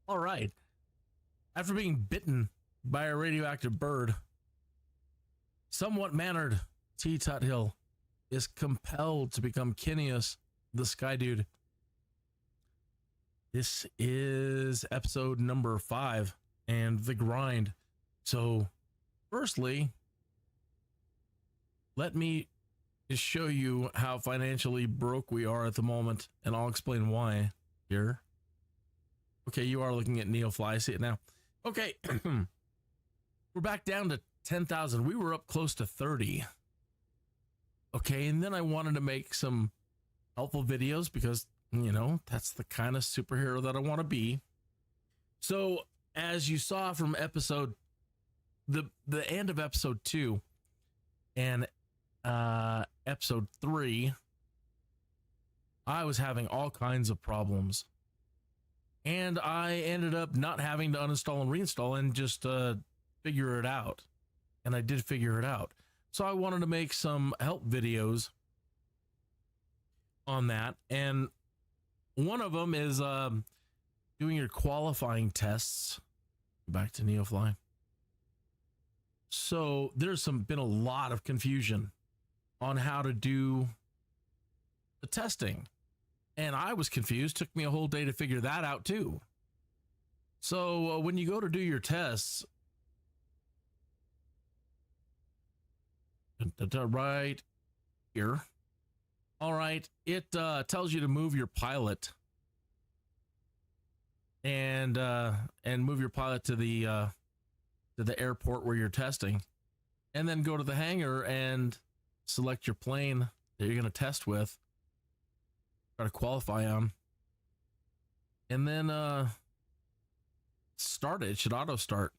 All right. After being bitten by a radioactive bird, somewhat mannered T. Tuthill is compelled to become Kineas, the Skydude. This is episode number 5 and the grind. So, firstly, let me just show you how financially broke we are at the moment, and I'll explain why here. Okay, you are looking at Neofly. I see it now. Okay, we're back down to 10,000. We were up close to 30. Okay, and then I wanted to make some helpful videos because, you know, that's the kind of superhero that I want to be. So, as you saw from episode, the end of episode 2 and episode 3, I was having all kinds of problems. And I ended up not having to uninstall and reinstall and just figure it out. And I did figure it out. So I wanted to make some help videos on that. And one of them is doing your qualifying tests. Back to Neofly. So there's been a lot of confusion on how to do the testing. And I was confused. Took me a whole day to figure that out too. So when you go to do your tests, right here, all right, it tells you to move your pilot and move your pilot to the airport where you're testing, and then go to the hangar and select your plane that you're going to test with. Try to qualify on, and then start it. It should auto start.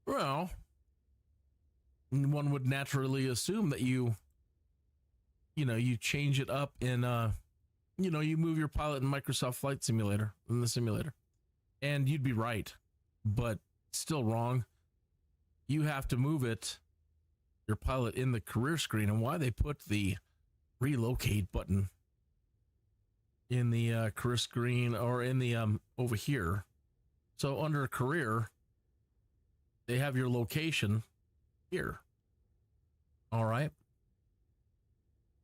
Well, one would naturally assume that you change it up in you move your pilot in Microsoft Flight Simulator, in the simulator, and you'd be right, but still wrong. You have to move your pilot in the career screen. And why they put the relocate button in the career screen, or in the over here. So under career, they have your location here. All right.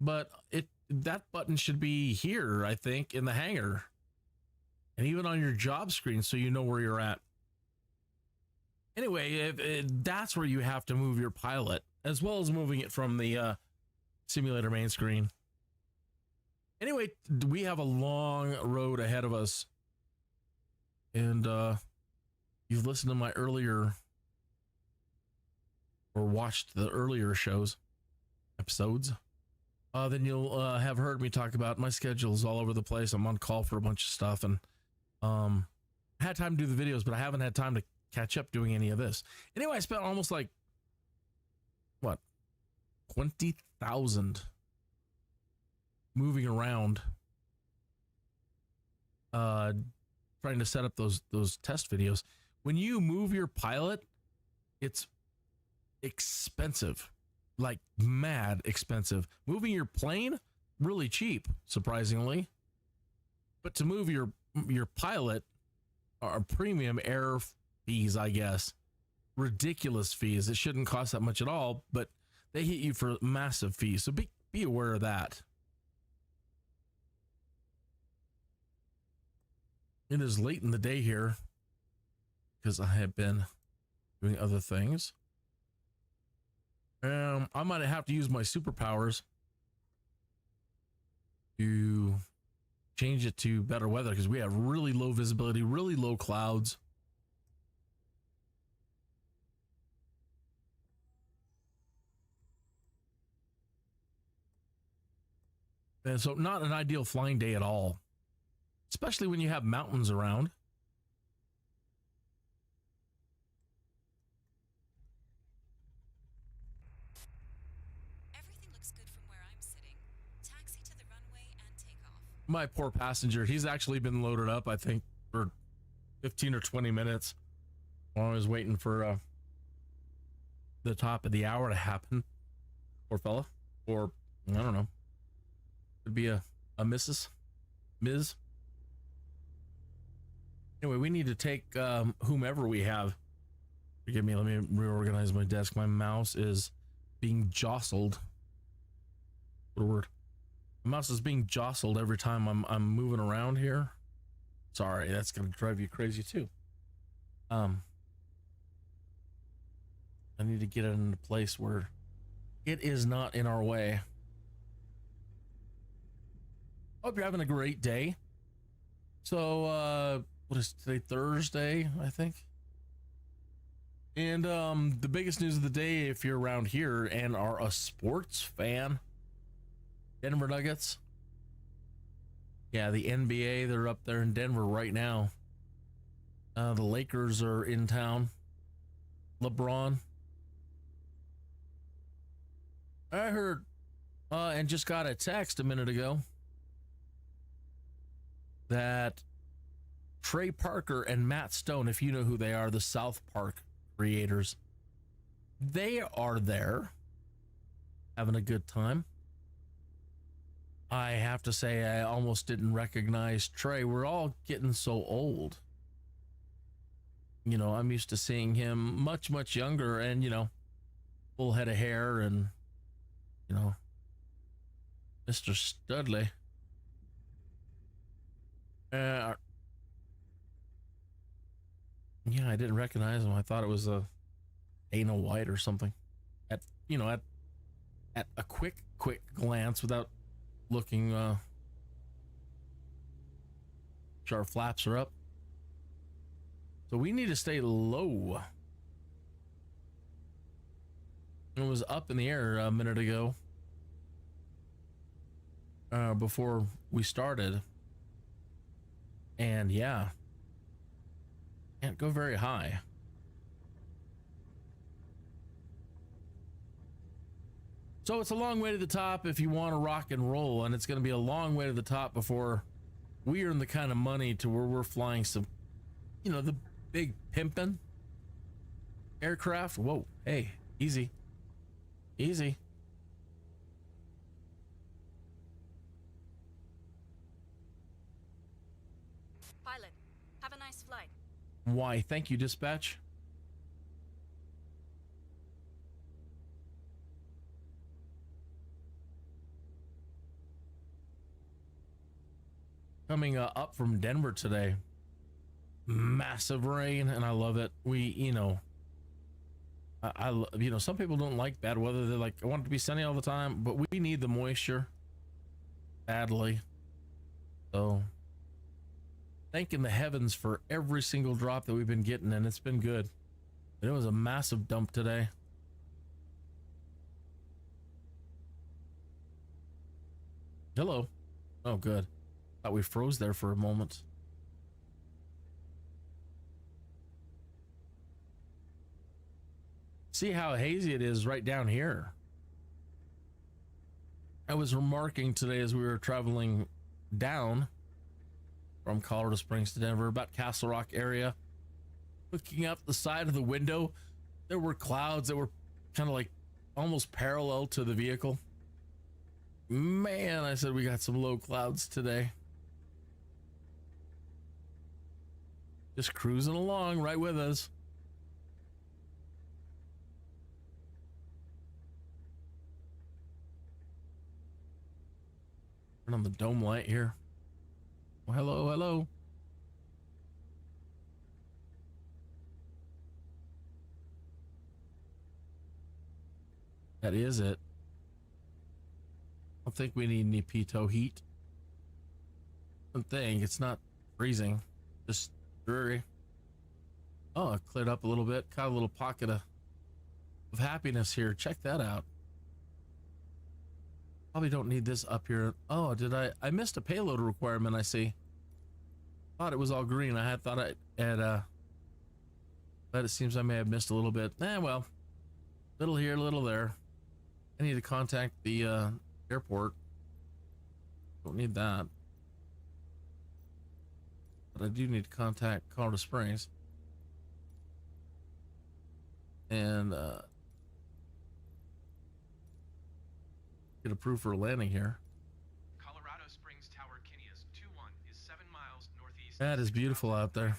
But that button should be here, I think, in the hangar. And even on your job screen, so you know where you're at. Anyway, that's where you have to move your pilot, as well as moving it from the simulator main screen. Anyway, we have a long road ahead of us. And you've listened to my earlier, or watched the earlier episodes, then you'll have heard me talk about my schedule's all over the place. I'm on call for a bunch of stuff, and I had time to do the videos, but I haven't had time to catch up doing any of this. Anyway, I spent almost 20,000 moving around, trying to set up those test videos. When you move your pilot, it's expensive, like mad expensive. Moving your plane, really cheap, surprisingly. But to move your pilot are premium air fees, I guess. Ridiculous fees. It shouldn't cost that much at all, but they hit you for massive fees. So be aware of that. It is late in the day here because I have been doing other things. I might have to use my superpowers to change it to better weather, because we have really low visibility, really low clouds. And so not an ideal flying day at all, especially when you have mountains around. Everything looks good from where I'm sitting. Taxi to the runway and take off. My poor passenger, he's actually been loaded up, I think, for 15 or 20 minutes while I was waiting for the top of the hour to happen. Poor fella. Or, I don't know. Could be a Ms. Anyway, we need to take whomever we have. Forgive me, let me reorganize my desk. My mouse is being jostled. What a word. My mouse is being jostled every time I'm moving around here. Sorry, that's gonna drive you crazy too. I need to get it in a place where it is not in our way. Hope you're having a great day. So what is today? Thursday, I think. And the biggest news of the day, if you're around here and are a sports fan, Denver Nuggets. Yeah, the NBA, they're up there in Denver right now. The Lakers are in town. LeBron. I heard and just got a text a minute ago that Trey Parker and Matt Stone, if you know who they are, the South Park creators, they are there having a good time. I have to say, I almost didn't recognize Trey. We're all getting so old. You know, I'm used to seeing him much, much younger and, you know, full head of hair and, you know, Mr. Studley. Yeah, I didn't recognize him. I thought it was a Dana White or something. At a quick glance without looking, sure, our flaps are up. So we need to stay low. It was up in the air a minute ago, before we started. And yeah, can't go very high. So it's a long way to the top if you want to rock and roll, and it's going to be a long way to the top before we earn the kind of money to where we're flying some, you know, the big pimpin' aircraft. Whoa, hey, easy. Pilot, have a nice flight. Why, thank you, dispatch. Coming up from Denver today. Massive rain, and I love it. We, you know, you know, some people don't like bad weather. They're like, I want it to be sunny all the time, but we need the moisture badly. So thanking the heavens for every single drop that we've been getting, and it's been good. It was a massive dump today. Hello. Oh, good. Thought we froze there for a moment. See how hazy it is right down here. I was remarking today as we were traveling down from Colorado Springs to Denver, about Castle Rock area, looking up the side of the window, there were clouds that were kind of like almost parallel to the vehicle. Man, I said we got some low clouds today. Just cruising along right with us. Turn on the dome light here. Oh, hello. That is it. I don't think we need any pitot heat. One thing, it's not freezing, just dreary. Oh, it cleared up a little bit. Got a little pocket of happiness here. Check that out. Probably don't need this up here. Oh, did I missed a payload requirement, I see. Thought it was all green. I had thought I had but it seems I may have missed a little bit. Well, little here, little there. I need to contact the airport. Don't need that. But I do need to contact Colorado Springs. And get approved for a landing here. Colorado Springs Tower Kinneas 21 is 7 miles northeast That is beautiful out there.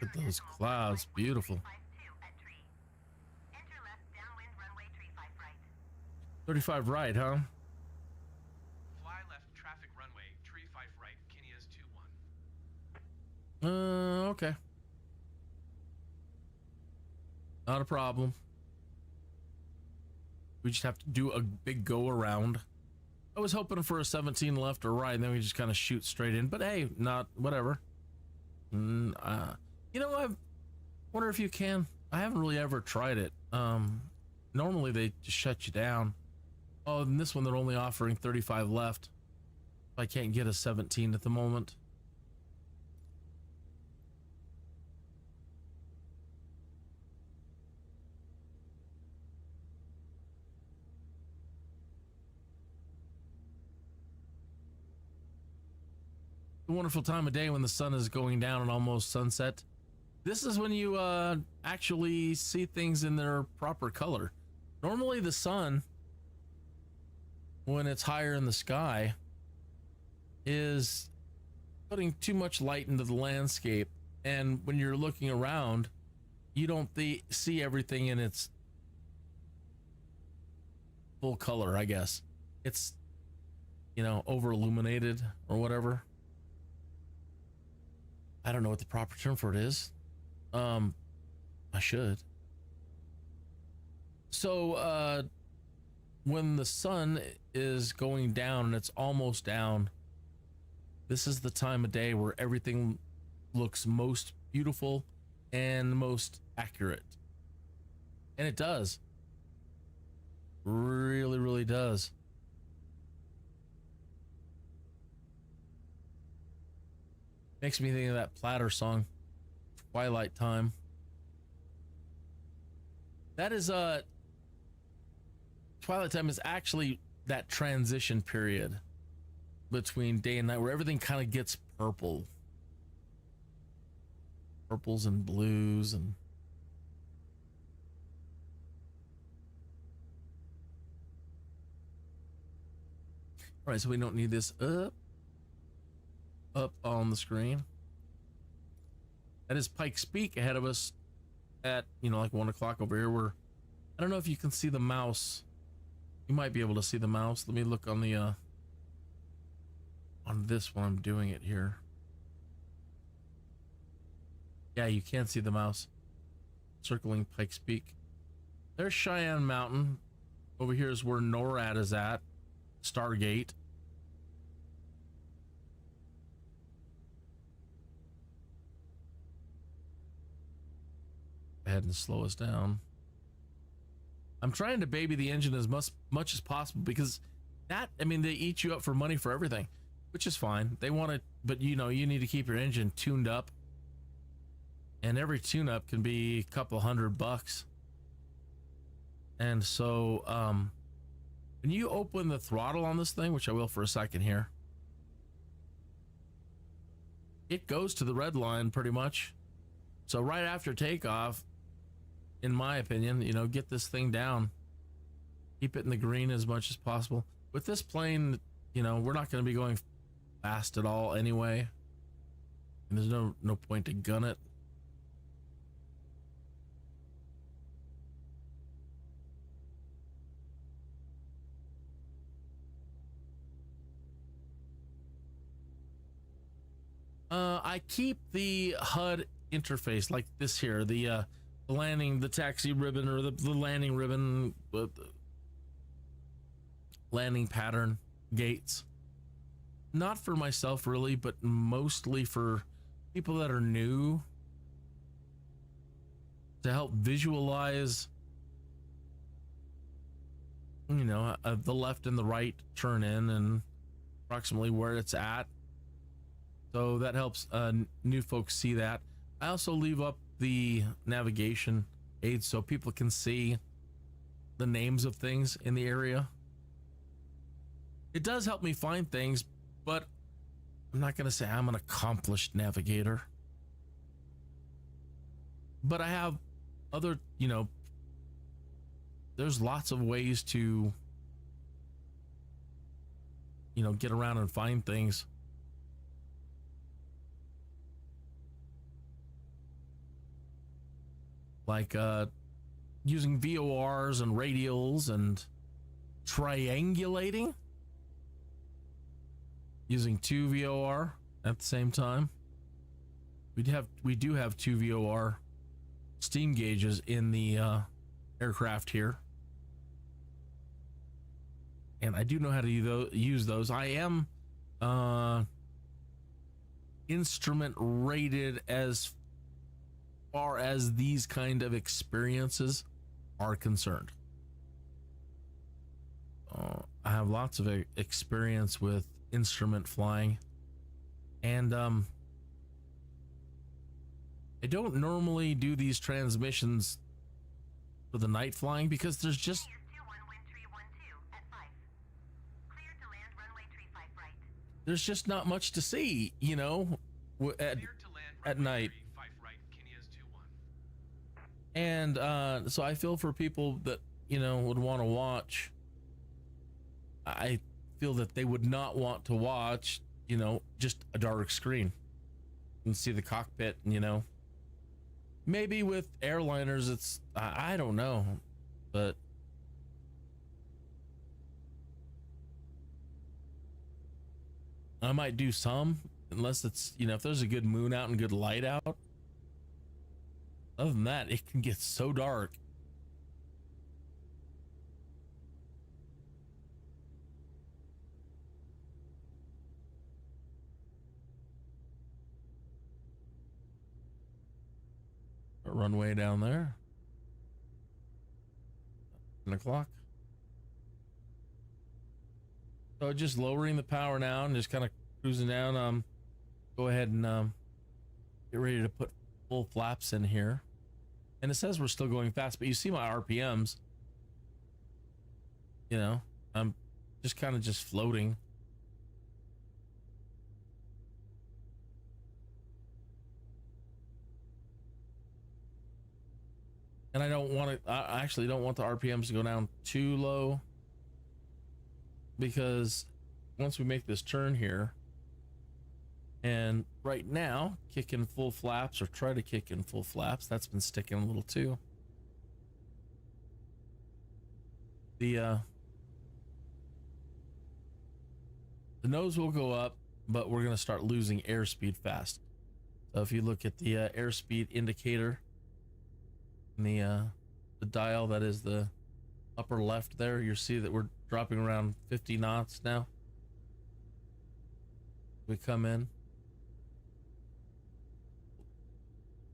Look at those clouds, beautiful. 35 right, huh? Fly left traffic runway, tree 5 right, Kinia's 2-1. Okay. Not a problem. We just have to do a big go around. I was hoping for a 17 left or right, and then we just kind of shoot straight in. But hey, not whatever. You know, I wonder if you can. I haven't really ever tried it. Normally they just shut you down. Oh, in this one they're only offering 35 left. I can't get a 17 at the moment. A wonderful time of day when the sun is going down and almost sunset. This is when you actually see things in their proper color. Normally the sun, when it's higher in the sky, is putting too much light into the landscape, and when you're looking around, you don't see everything in its full color, I guess. It's, you know, over illuminated or whatever. I don't know what the proper term for it is. I should. So when the sun is going down and it's almost down, this is the time of day where everything looks most beautiful and most accurate. And it does. Really, really does. Makes me think of that Platter song, Twilight Time. That is Twilight Time is actually that transition period between day and night where everything kind of gets purple. Purples and blues and all right, so we don't need this up on the screen. That is Pike's Peak ahead of us at, you know, like 1 o'clock over here. Where I don't know if you can see the mouse. You might be able to see the mouse. Let me look on the on this one. I'm doing it here. Yeah, you can't see the mouse circling Pike's Peak. There's Cheyenne Mountain. Over here is where NORAD is at. Stargate. Ahead and slow us down. I'm trying to baby the engine as much as possible because that, I mean, they eat you up for money for everything, which is fine. They want it, but you know, you need to keep your engine tuned up, and every tune up can be a couple $100. And so when you open the throttle on this thing, which I will for a second here, it goes to the red line pretty much. So right after takeoff, in my opinion, you know, get this thing down, keep it in the green as much as possible. With this plane, you know, we're not going to be going fast at all anyway, and there's no point to gun it. I keep the HUD interface like this here, the landing, the taxi ribbon, or the landing ribbon, the landing pattern gates. Not for myself really, but mostly for people that are new, to help visualize, you know, the left and the right turn in and approximately where it's at. So that helps new folks see that. I also leave up the navigation aids so people can see the names of things in the area. It does help me find things, but I'm not going to say I'm an accomplished navigator. But I have other, you know, there's lots of ways to you know, get around and find things. Like using VORs and radials and triangulating. Using 2 VOR at the same time. We do have 2 VOR steam gauges in the aircraft here. And I do know how to use those. I am instrument rated as far as these kind of experiences are concerned. I have lots of experience with instrument flying, and I don't normally do these transmissions for the night flying because there's just not much to see, you know, at night. And so I feel for people that, you know, would want to watch. I feel that they would not want to watch, you know, just a dark screen and see the cockpit. And, you know, maybe with airliners it's I don't know, but I might do some, unless it's, you know, if there's a good moon out and good light out. Other than that, it can get so dark. A runway down there. 10 o'clock. So just lowering the power now and just kind of cruising down. Go ahead and get ready to put full flaps in here. And it says we're still going fast, but you see my RPMs. You know, I'm just kind of just floating. And I don't want to, I actually don't want the RPMs to go down too low, because once we make this turn here, and right now kick in full flaps, or try to kick in full flaps, that's been sticking a little too. The nose will go up, but we're going to start losing airspeed fast. So if you look at the airspeed indicator in the dial that is the upper left there, you see that we're dropping around 50 knots now. We come in.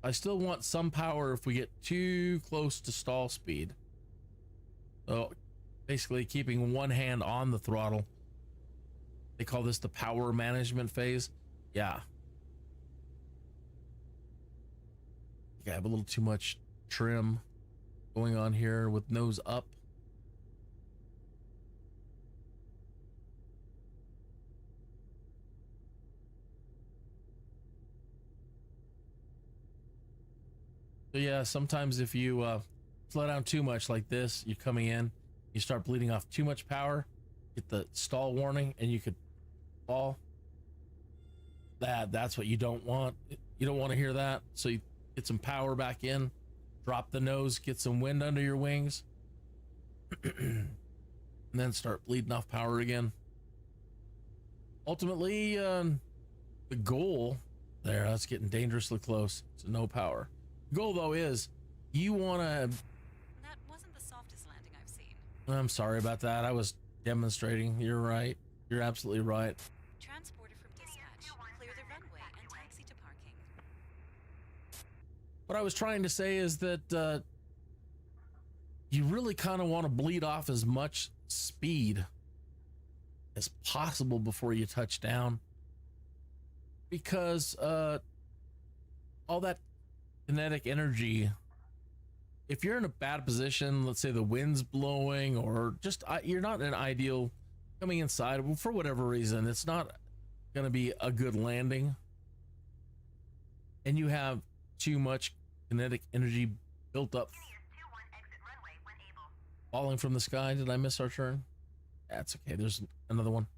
I still want some power if we get too close to stall speed. So basically keeping one hand on the throttle. They call this the power management phase. Yeah. I think I have a little too much trim going on here with nose up. So yeah, sometimes if you slow down too much like this, you're coming in, you start bleeding off too much power, get the stall warning, and you could fall. That's what you don't want. You don't want to hear that. So you get some power back in, drop the nose, get some wind under your wings, and then start bleeding off power again. Ultimately, the goal there, that's getting dangerously close to no power. Goal though is you want to. That wasn't the softest landing I've seen. I'm sorry about that. I was demonstrating. You're right. You're absolutely right. Transporter from dispatch. Clear the runway and taxi to parking. What I was trying to say is that you really kind of want to bleed off as much speed as possible before you touch down, because all that kinetic energy, if you're in a bad position, let's say the wind's blowing, or just you're not in an ideal coming inside for whatever reason, it's not going to be a good landing, and you have too much kinetic energy built up falling from the sky. Did I miss our turn? That's okay, there's another one.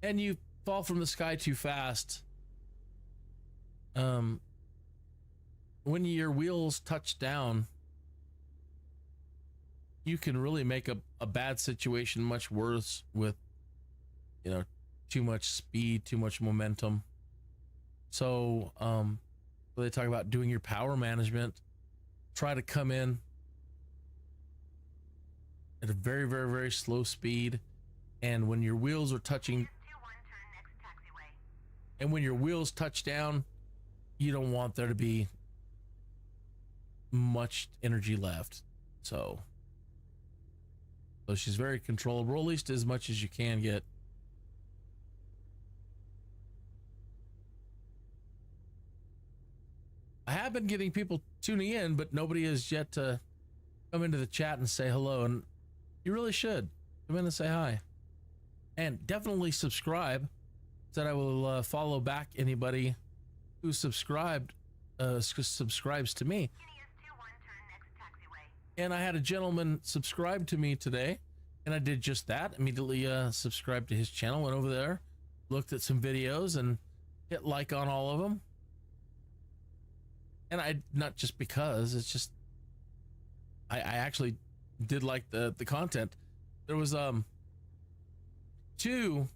and you fall from the sky too fast, when your wheels touch down, you can really make a bad situation much worse with, you know, too much speed, too much momentum. So they talk about doing your power management. Try to come in at a very, very, very slow speed, and when your wheels are touching, and when your wheels touch down, you don't want there to be much energy left. So she's very controllable, at least as much as you can get. I have been getting people tuning in, but nobody has yet to come into the chat and say hello, and you really should come in and say hi, and definitely subscribe. That I will follow back anybody who subscribes to me. And I had a gentleman subscribe to me today, and I did just that. Immediately subscribed to his channel, went over there, looked at some videos, and hit like on all of them. And I, not just because, it's just I actually did like the content. There was two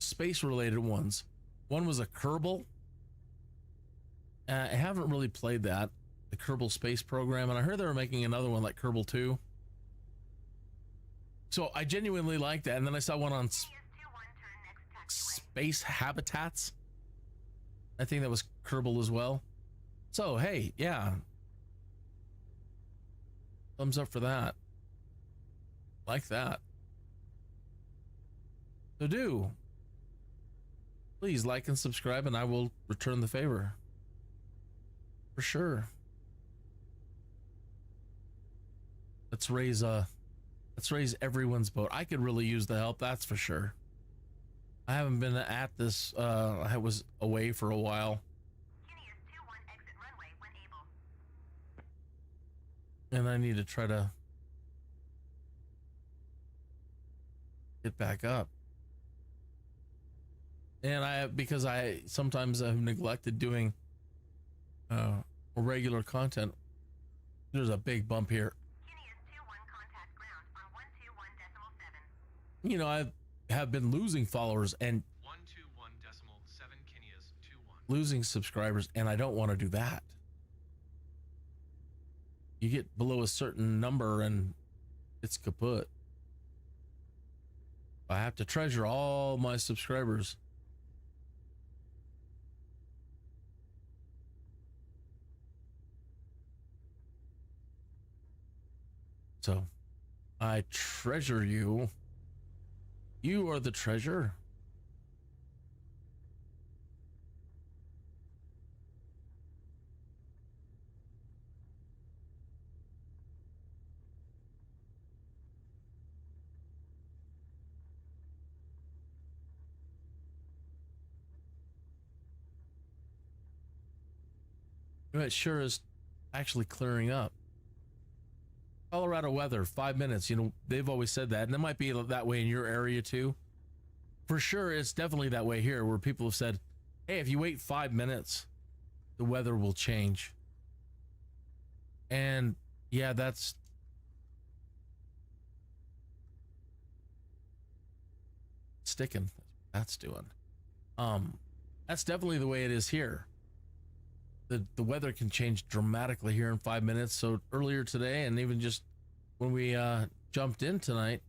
space related ones. One was a Kerbal. I haven't really played that, the Kerbal space program, and I heard they were making another one like Kerbal 2. So I genuinely liked that. And then I saw one on space habitats. I think that was Kerbal as well. So hey, yeah, thumbs up for that. Like that. So do please like and subscribe, and I will return the favor for sure. Let's raise everyone's boat. I could really use the help, that's for sure. I haven't been at this. I was away for a while, and I need to try to get back up. And because I sometimes have neglected doing regular content. There's a big bump here. You know, I have been losing followers and 121.7 Kinias 21. losing subscribers, and I don't want to do that. You get below a certain number and it's kaput. I have to treasure all my subscribers. So I treasure you. You are the treasure. It sure is actually clearing up. Colorado weather, 5 minutes. You know, they've always said that, and it might be that way in your area too. For sure, it's definitely that way here, where people have said, hey, if you wait 5 minutes, the weather will change. And yeah, that's sticking. That's doing. That's definitely the way it is here. The weather can change dramatically here in 5 minutes. So earlier today, and even just when we jumped in tonight,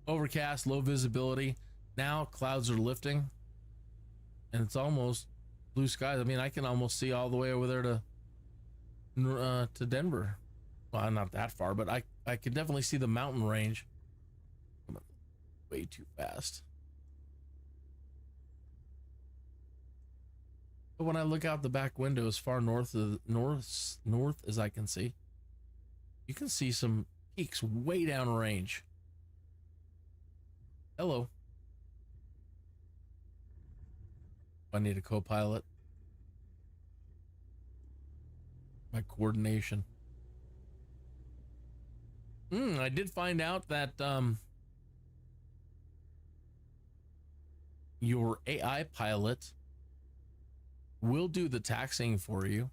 overcast, low visibility. Now clouds are lifting, and it's almost blue skies. I mean, I can almost see all the way over there to Denver. Well, not that far, but I can definitely see the mountain range. Way too fast. But when I look out the back window as far north as I can see, you can see some peaks way down range. Hello. I need a co-pilot. My coordination. I did find out that your AI pilot will do the taxiing for you.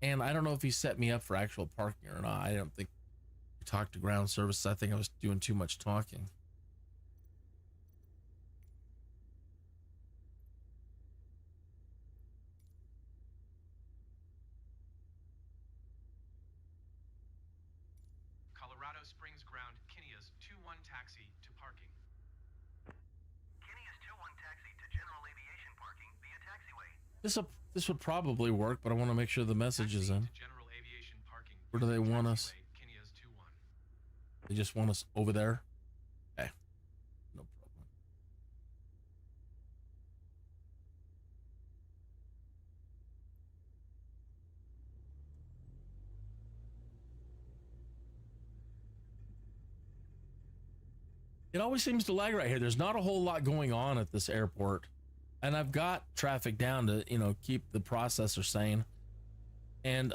And I don't know if he set me up for actual parking or not. I don't think we talked to ground services. I think I was doing too much talking. Colorado Springs ground Kinnea's 2-1 taxi to parking. Kinnea's 2-1 taxi to general aviation parking via taxiway. This would probably work, but I want to make sure the message is in. General aviation parking. Where do they want us? Kinnea's 2-1. They just want us over there? Okay. No problem. It always seems to lag right here. There's not a whole lot going on at this airport. And I've got traffic down to, keep the processor sane. And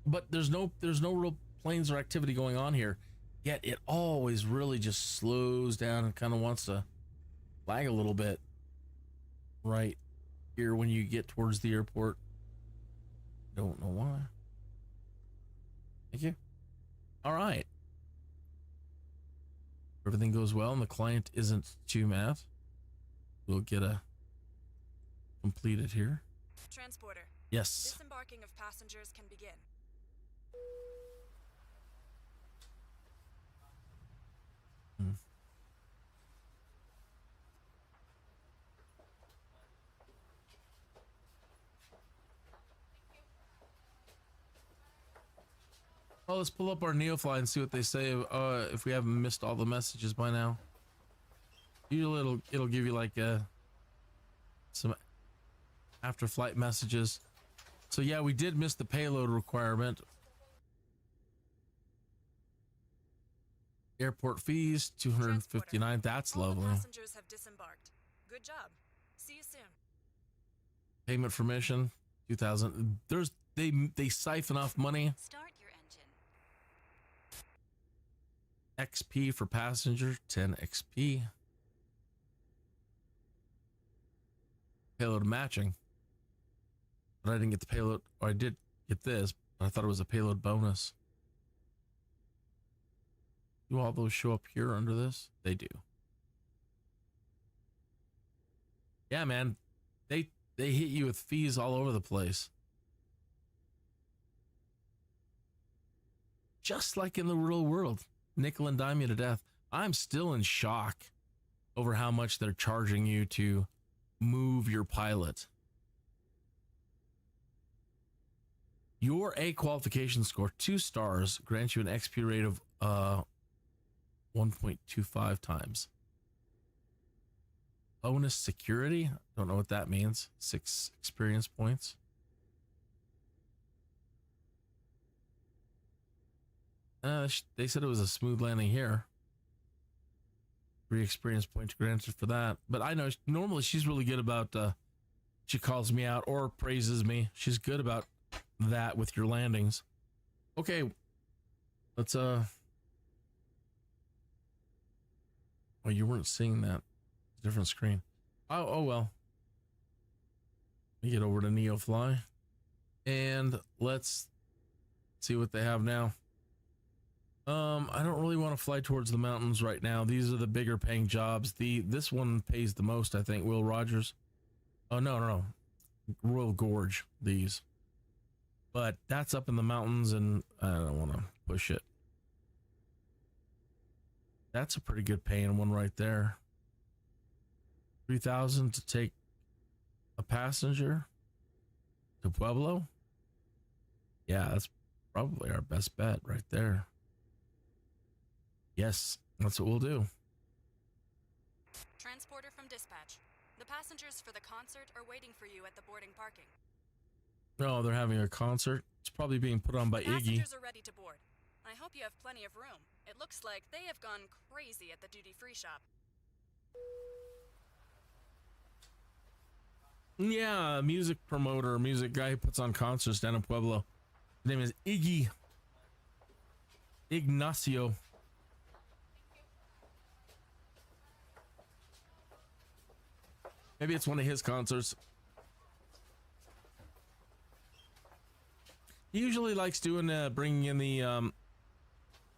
but there's no real planes or activity going on here. Yet it always really just slows down and kind of wants to lag a little bit right here when you get towards the airport. Don't know why. Thank you. All right. Everything goes well and the client isn't too mad. We'll get a completed here. Transporter. Yes. Disembarking of passengers can begin. Oh, let's pull up our Neofly and see what they say. If we haven't missed all the messages by now. Usually it'll give you like some after flight messages. So yeah, we did miss the payload requirement. Airport fees 259. That's All the lovely. passengers have disembarked. Good job. See you soon. Payment for mission 2000. They siphon off money. Start your engine. XP for passenger 10 XP. Payload matching, but I didn't get the payload, or I did get this, but I thought it was a payload bonus. Do all those show up here under this? They do. Yeah, man, they hit you with fees all over the place, just like in the real world. Nickel and dime you to death. I'm still in shock over how much they're charging you to move your pilot. Your A qualification score 2 stars grants you an XP rate of 1.25 times. Bonus security, don't know what that means. 6 experience points. They said it was a smooth landing here. 3 experience points granted for that. But I know normally she's really good about she calls me out or praises me. She's good about that with your landings. Okay, let's oh, you weren't seeing that. Different screen. Oh well. Let me get over to Neofly and let's see what they have now. I don't really want to fly towards the mountains right now. These are the bigger paying jobs. This one pays the most, I think. Will Rogers. Oh no. Royal Gorge, these. But that's up in the mountains and I don't want to push it. That's a pretty good paying one right there. 3,000 to take a passenger to Pueblo. Yeah, that's probably our best bet right there. Yes, that's what we'll do. Transporter from dispatch. The passengers for the concert are waiting for you at the boarding parking. Oh, they're having a concert. It's probably being put on by Iggy. Passengers are ready to board. I hope you have plenty of room. It looks like they have gone crazy at the duty-free shop. Yeah, music promoter, music guy who puts on concerts down in Pueblo. His name is Iggy. Ignacio. Maybe it's one of his concerts. He usually likes doing bringing in the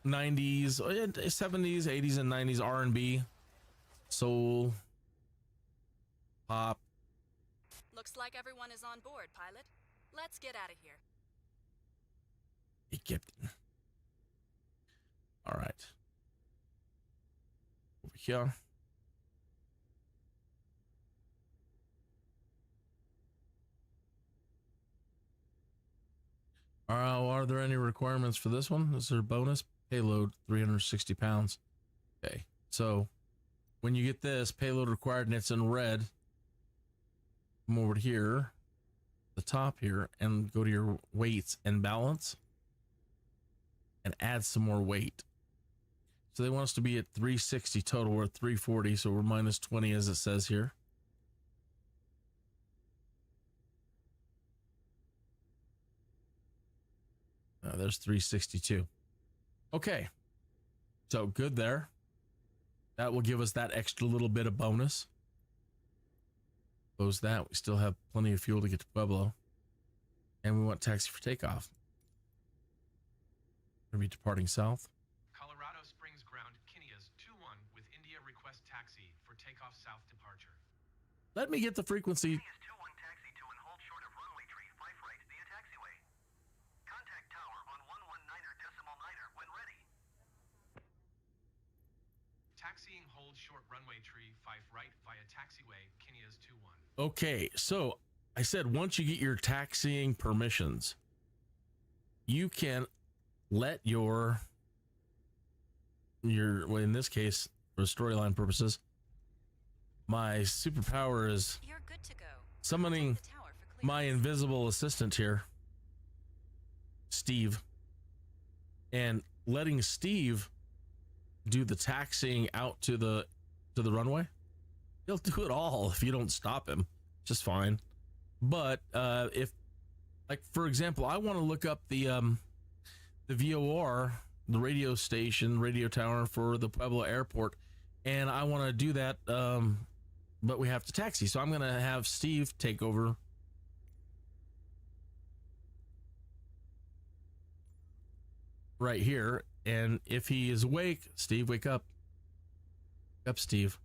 90s, 70s, 80s, and 90s R&B, soul, pop. Looks like everyone is on board, pilot. Let's get out of here. Hey, Captain. All right. Over here. Are there any requirements for this one? Is there a bonus? Payload 360 pounds. Okay, so when you get this payload required and it's in red, come over here, the top here, and go to your weights and balance and add some more weight. So they want us to be at 360 total. We're at 340, so we're minus 20 as it says here. There's 362. Okay, so good there. That will give us that extra little bit of bonus. Close that. We still have plenty of fuel to get to Pueblo, and we want taxi for takeoff. We're gonna be departing south. Colorado Springs ground Kinneas 21 with India request taxi for takeoff south departure. Let me get the frequency. Kinneas 21 taxi to and hold short of runway tree 5 right via taxiway. Contact tower on 119.9er when ready. Taxiing hold short runway tree 5 right via taxiway Kinneas 21. Okay, so I said once you get your taxiing permissions, you can let your well, in this case, for storyline purposes, my superpower is You're good to go. summoning Contact the tower for clearance. my invisible assistant here, Steve, and letting Steve do the taxiing out to the runway. He'll do it all if you don't stop him, just fine. But if, like, for example, I want to look up the VOR, the radio station, radio tower for the Pueblo airport, and I want to do that, but we have to taxi, so I'm going to have Steve take over. Right here, and if he is awake, Steve, wake up. Wake up, Steve.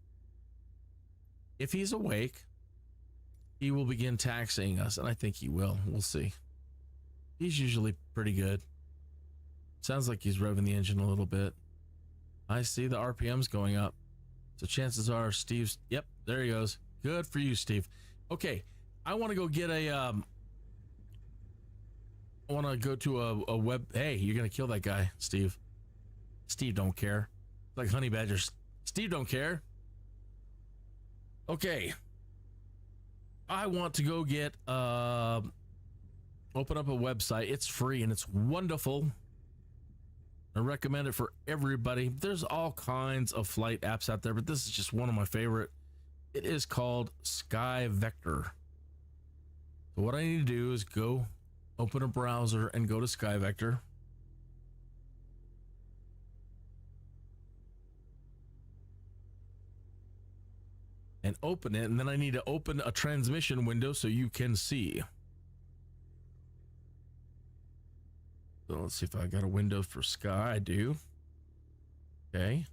If he's awake, he will begin taxiing us, and I think he will. We'll see. He's usually pretty good. Sounds like he's revving the engine a little bit. I see the RPMs going up, so chances are Steve's. Yep, there he goes. Good for you, Steve. Okay, I want to go get a. I want to go to a web. Hey, you're gonna kill that guy, Steve. Steve don't care. Like honey badgers. Steve don't care. Okay. I want to go get open up a website. It's free and it's wonderful. I recommend it for everybody. There's all kinds of flight apps out there, but this is just one of my favorite. It is called Sky Vector. So what I need to do is go open a browser and go to Sky Vector. And open it, and then I need to open a transmission window so you can see. So let's see if I got a window for Sky. I do. Okay.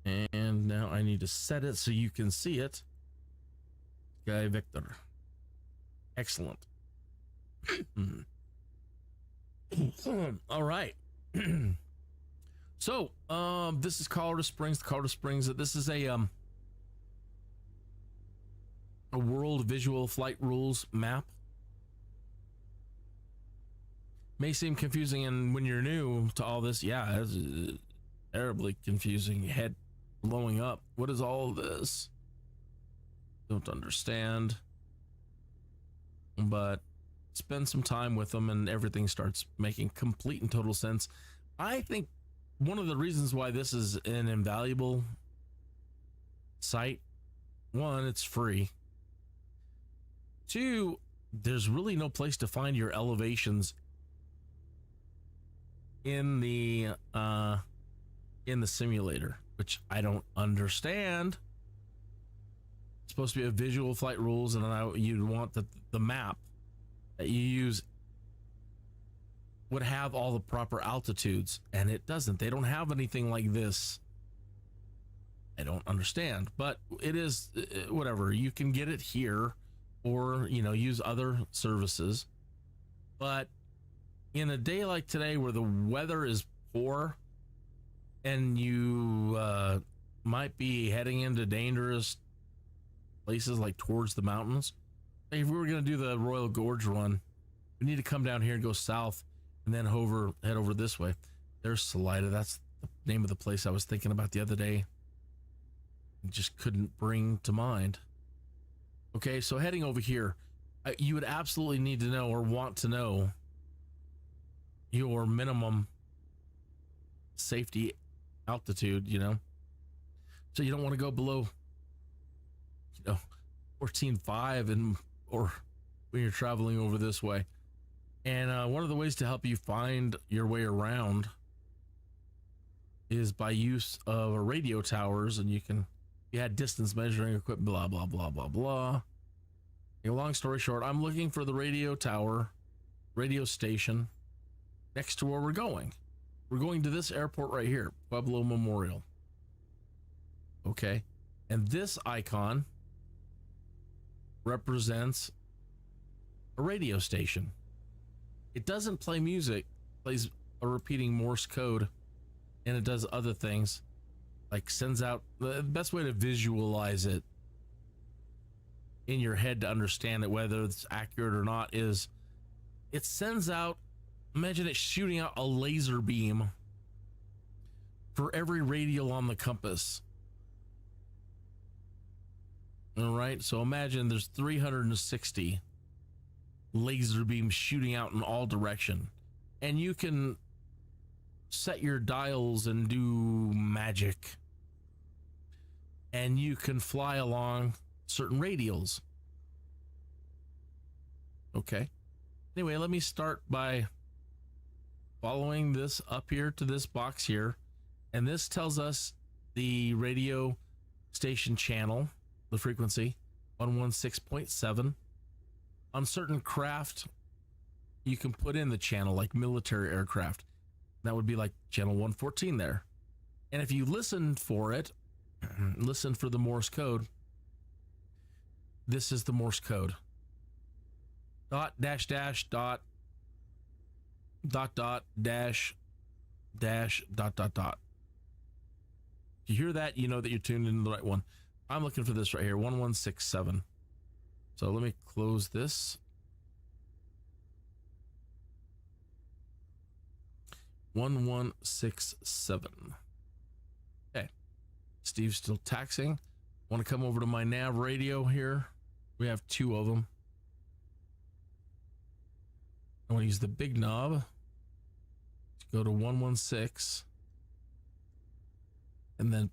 And now I need to set it so you can see it. Sky Vector. Excellent. All right. So, this is Colorado Springs. Colorado Springs. This is a world visual flight rules map. May seem confusing, and when you're new to all this, yeah, it's terribly confusing. Head blowing up. What is all this? Don't understand. But spend some time with them and everything starts making complete and total sense. I think one of the reasons why this is an invaluable site, one, it's free. Two, there's really no place to find your elevations in the simulator, which I don't understand. supposed to be a visual flight rules, and you'd want the map that you use would have all the proper altitudes, and it doesn't. They don't have anything like this. I don't understand, but it is whatever. You can get it here, or use other services. But in a day like today where the weather is poor and you might be heading into dangerous places like towards the mountains, like if we were going to do the Royal Gorge run, we need to come down here and go south and then head over this way. There's Salida. That's the name of the place I was thinking about the other day. Just couldn't bring to mind. Okay, so heading over here, you would absolutely need to know or want to know your minimum safety altitude, so you don't want to go below 14.5 and or when you're traveling over this way. And one of the ways to help you find your way around is by use of radio towers, and you had distance measuring equipment, blah blah blah blah blah. Long story short, I'm looking for the radio tower, radio station next to where we're going. We're going to this airport right here, Pueblo Memorial. Okay, and this icon represents a radio station. It doesn't play music, it plays a repeating Morse code, and it does other things, like sends out. The best way to visualize it in your head to understand it, whether it's accurate or not, is it sends out, imagine it shooting out a laser beam for every radial on the compass. All right, so imagine there's 360 laser beams shooting out in all direction, and you can set your dials and do magic, and you can fly along certain radials. Okay, anyway, let me start by following this up here to this box here, and this tells us the radio station channel, the frequency 116.7. On certain craft you can put in the channel, like military aircraft, that would be like channel 114 there. And if you listen for it, listen for the Morse code, this is the Morse code. Dot dash dash dot dot dot dash dash dot dot dot. If you hear that, you know that you're tuned into the right one. I'm looking for this right here, 1167. So let me close this. 1167. Okay. Steve's still taxing. Want to come over to my nav radio here. We have two of them. I want to use the big knob to go to 116 and then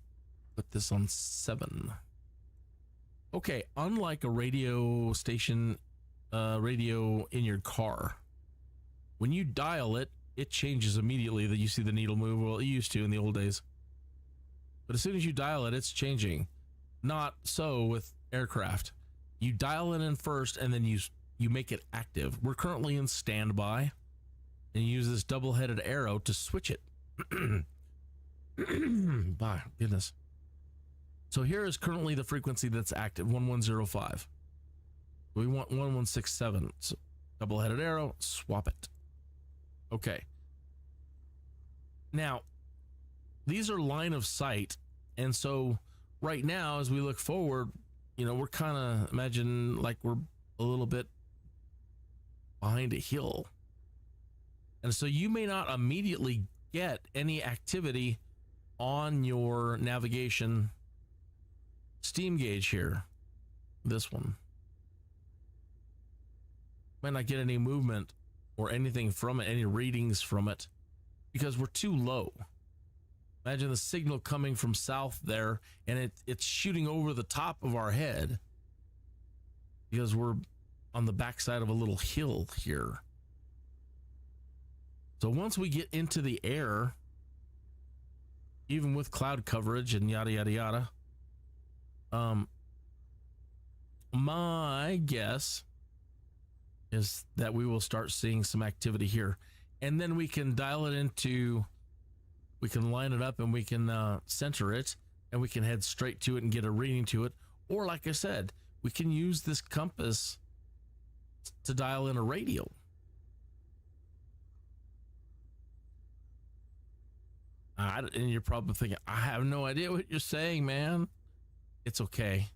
put this on 7. Okay, unlike a radio station, radio in your car, when you dial it, it changes immediately. That you see the needle move. Well, it used to in the old days, but as soon as you dial it, it's changing. Not so with aircraft. You dial it in first, and then you make it active. We're currently in standby, and you use this double-headed arrow to switch it. My goodness. So here is currently the frequency that's active, 1105. We want 1167. So double-headed arrow, swap it. Okay. Now, these are line of sight, and so right now, as we look forward, we're kind of, imagine like we're a little bit behind a hill. And so you may not immediately get any activity on your navigation steam gauge here. This one. Might not get any movement or anything from it, any readings from it, because we're too low. Imagine the signal coming from south there, and it's shooting over the top of our head because we're on the backside of a little hill here. So once we get into the air, even with cloud coverage and yada, yada, yada, my guess is that we will start seeing some activity here, and then we can dial it into, we can line it up and we can center it, and we can head straight to it and get a reading to it. Or like I said, we can use this compass to dial in a radio. And you're probably thinking, I have no idea what you're saying, man. It's okay.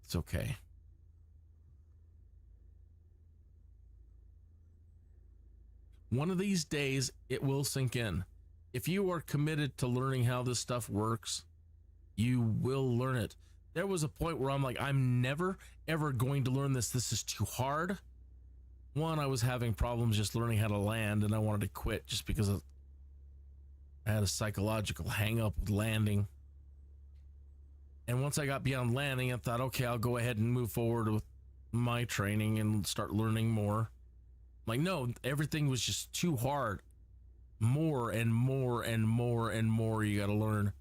It's okay. One of these days, it will sink in. If you are committed to learning how this stuff works, you will learn it. There was a point where I'm like, I'm never, ever going to learn this. This is too hard. One, I was having problems just learning how to land, and I wanted to quit just because I had a psychological hang up with landing. And once I got beyond landing, I thought, okay, I'll go ahead and move forward with my training and start learning more. Like, no, everything was just too hard. More and more and more and more you got to learn.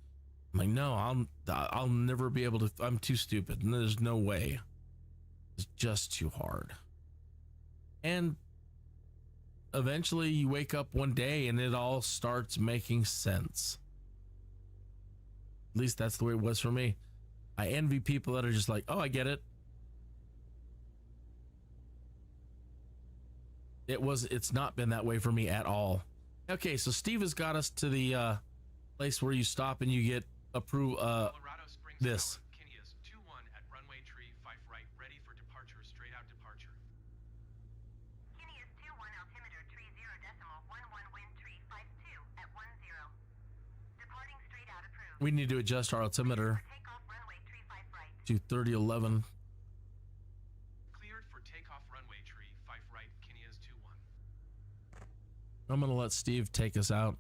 I'm like, no, I'll never be able to. I'm too stupid. And there's no way. It's just too hard. And eventually you wake up one day and it all starts making sense. At least that's the way it was for me. I envy people that are just like, oh, I get it. It's not been that way for me at all. Okay, so Steve has got us to the place where you stop and you get Colorado Springs this. Tower, Kinneas 21 at runway tree 5 right, ready for departure, straight out departure. Kinneas 21 altimeter tree 0.11 wind tree 52 at 10. Departing straight out approved. We need to adjust our altimeter Takeoff runway tree 5 right. to 3011. Cleared for takeoff runway tree 5 right, Kinneas 21. I'm going to let Steve take us out.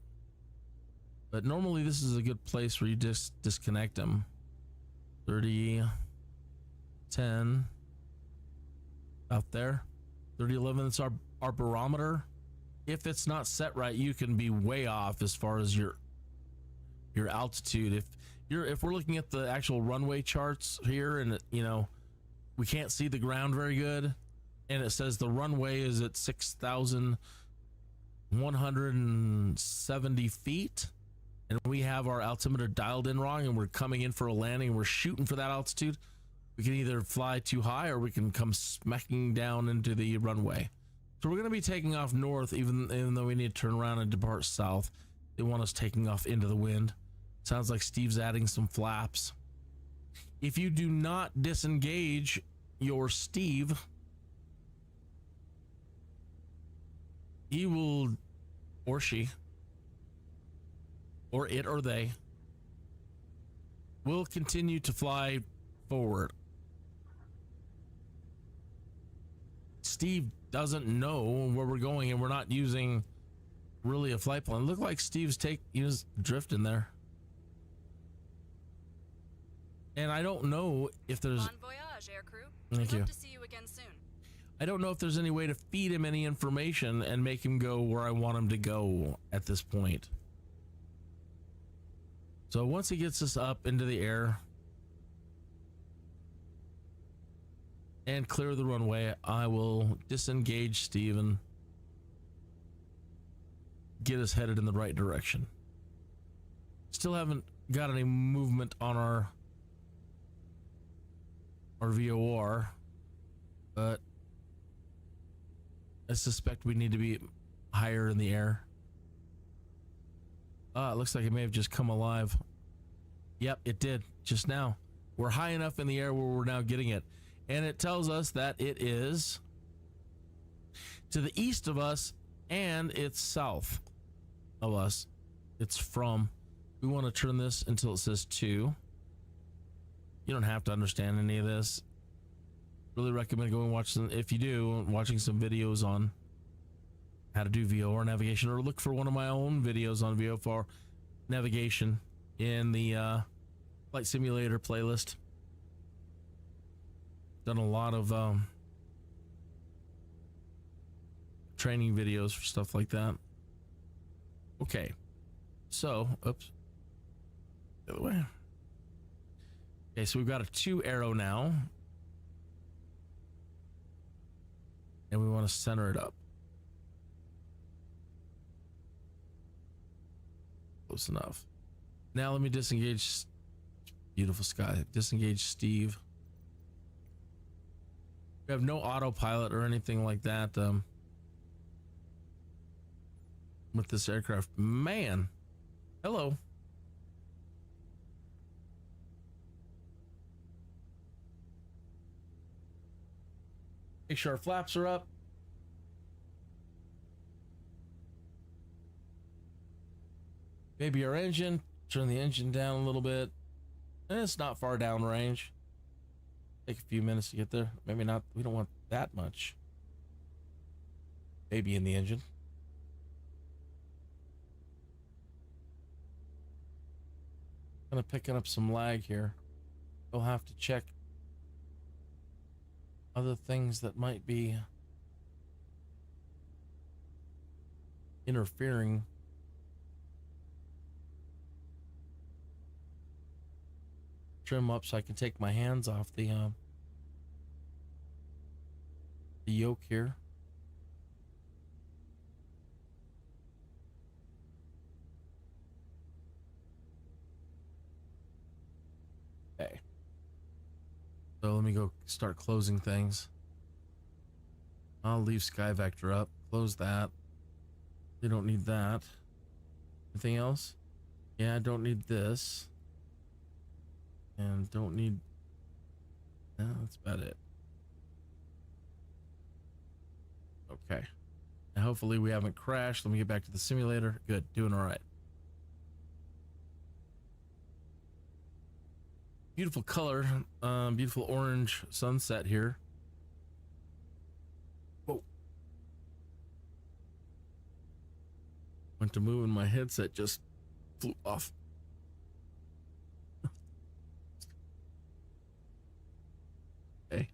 But normally this is a good place where you just disconnect them. 30, 10, out there. 3011, it's our barometer. If it's not set right, you can be way off as far as your altitude. If we're looking at the actual runway charts here, and we can't see the ground very good, and it says the runway is at 6,170 feet, and we have our altimeter dialed in wrong, and we're coming in for a landing, and we're shooting for that altitude, we can either fly too high or we can come smacking down into the runway. So we're going to be taking off north, even though we need to turn around and depart south. They want us taking off into the wind. Sounds like Steve's adding some flaps. If you do not disengage your Steve, he will, or she, or it or they, will continue to fly forward. Steve doesn't know where we're going, and we're not using really a flight plan. Look like Steve's he was drifting there. And I don't know if there's... Bon voyage, aircrew. Thank We you. hope to see you again soon. I don't know if there's any way to feed him any information and make him go where I want him to go at this point. So once he gets us up into the air and clear the runway, I will disengage Steve and get us headed in the right direction. Still haven't got any movement on our VOR, but I suspect we need to be higher in the air. It looks like it may have just come alive. Yep, it did just now. We're high enough in the air where we're now getting it. And it tells us that it is to the east of us and it's south of us. It's from. We want to turn this until it says 2. You don't have to understand any of this. Really recommend going watch some, if you do, watching some videos on how to do VOR navigation, or look for one of my own videos on VOR navigation in the Flight Simulator playlist. Done a lot of training videos for stuff like that. Okay, so oops, the other way. Okay, so we've got a 2 arrow now. and we want to center it up. Close enough. Now let me disengage. Beautiful sky. Disengage Steve. We have no autopilot or anything like that with this aircraft. Man, hello. Make sure our flaps are up. Maybe our engine. Turn the engine down a little bit. And it's not far down range. Take a few minutes to get there. Maybe not. We don't want that much. Maybe in the engine. Kind of picking up some lag here. We'll have to check other things that might be interfering. Trim up so I can take my hands off the yoke here. Okay. So let me go start closing things. I'll leave Sky Vector up. Close that. We don't need that. Anything else? Yeah, I don't need this. And don't need. No, that's about it. Okay. Now hopefully we haven't crashed. Let me get back to the simulator. Good, doing all right. Beautiful color, beautiful orange sunset here. Whoa. Went to move and my headset just flew off. Okay.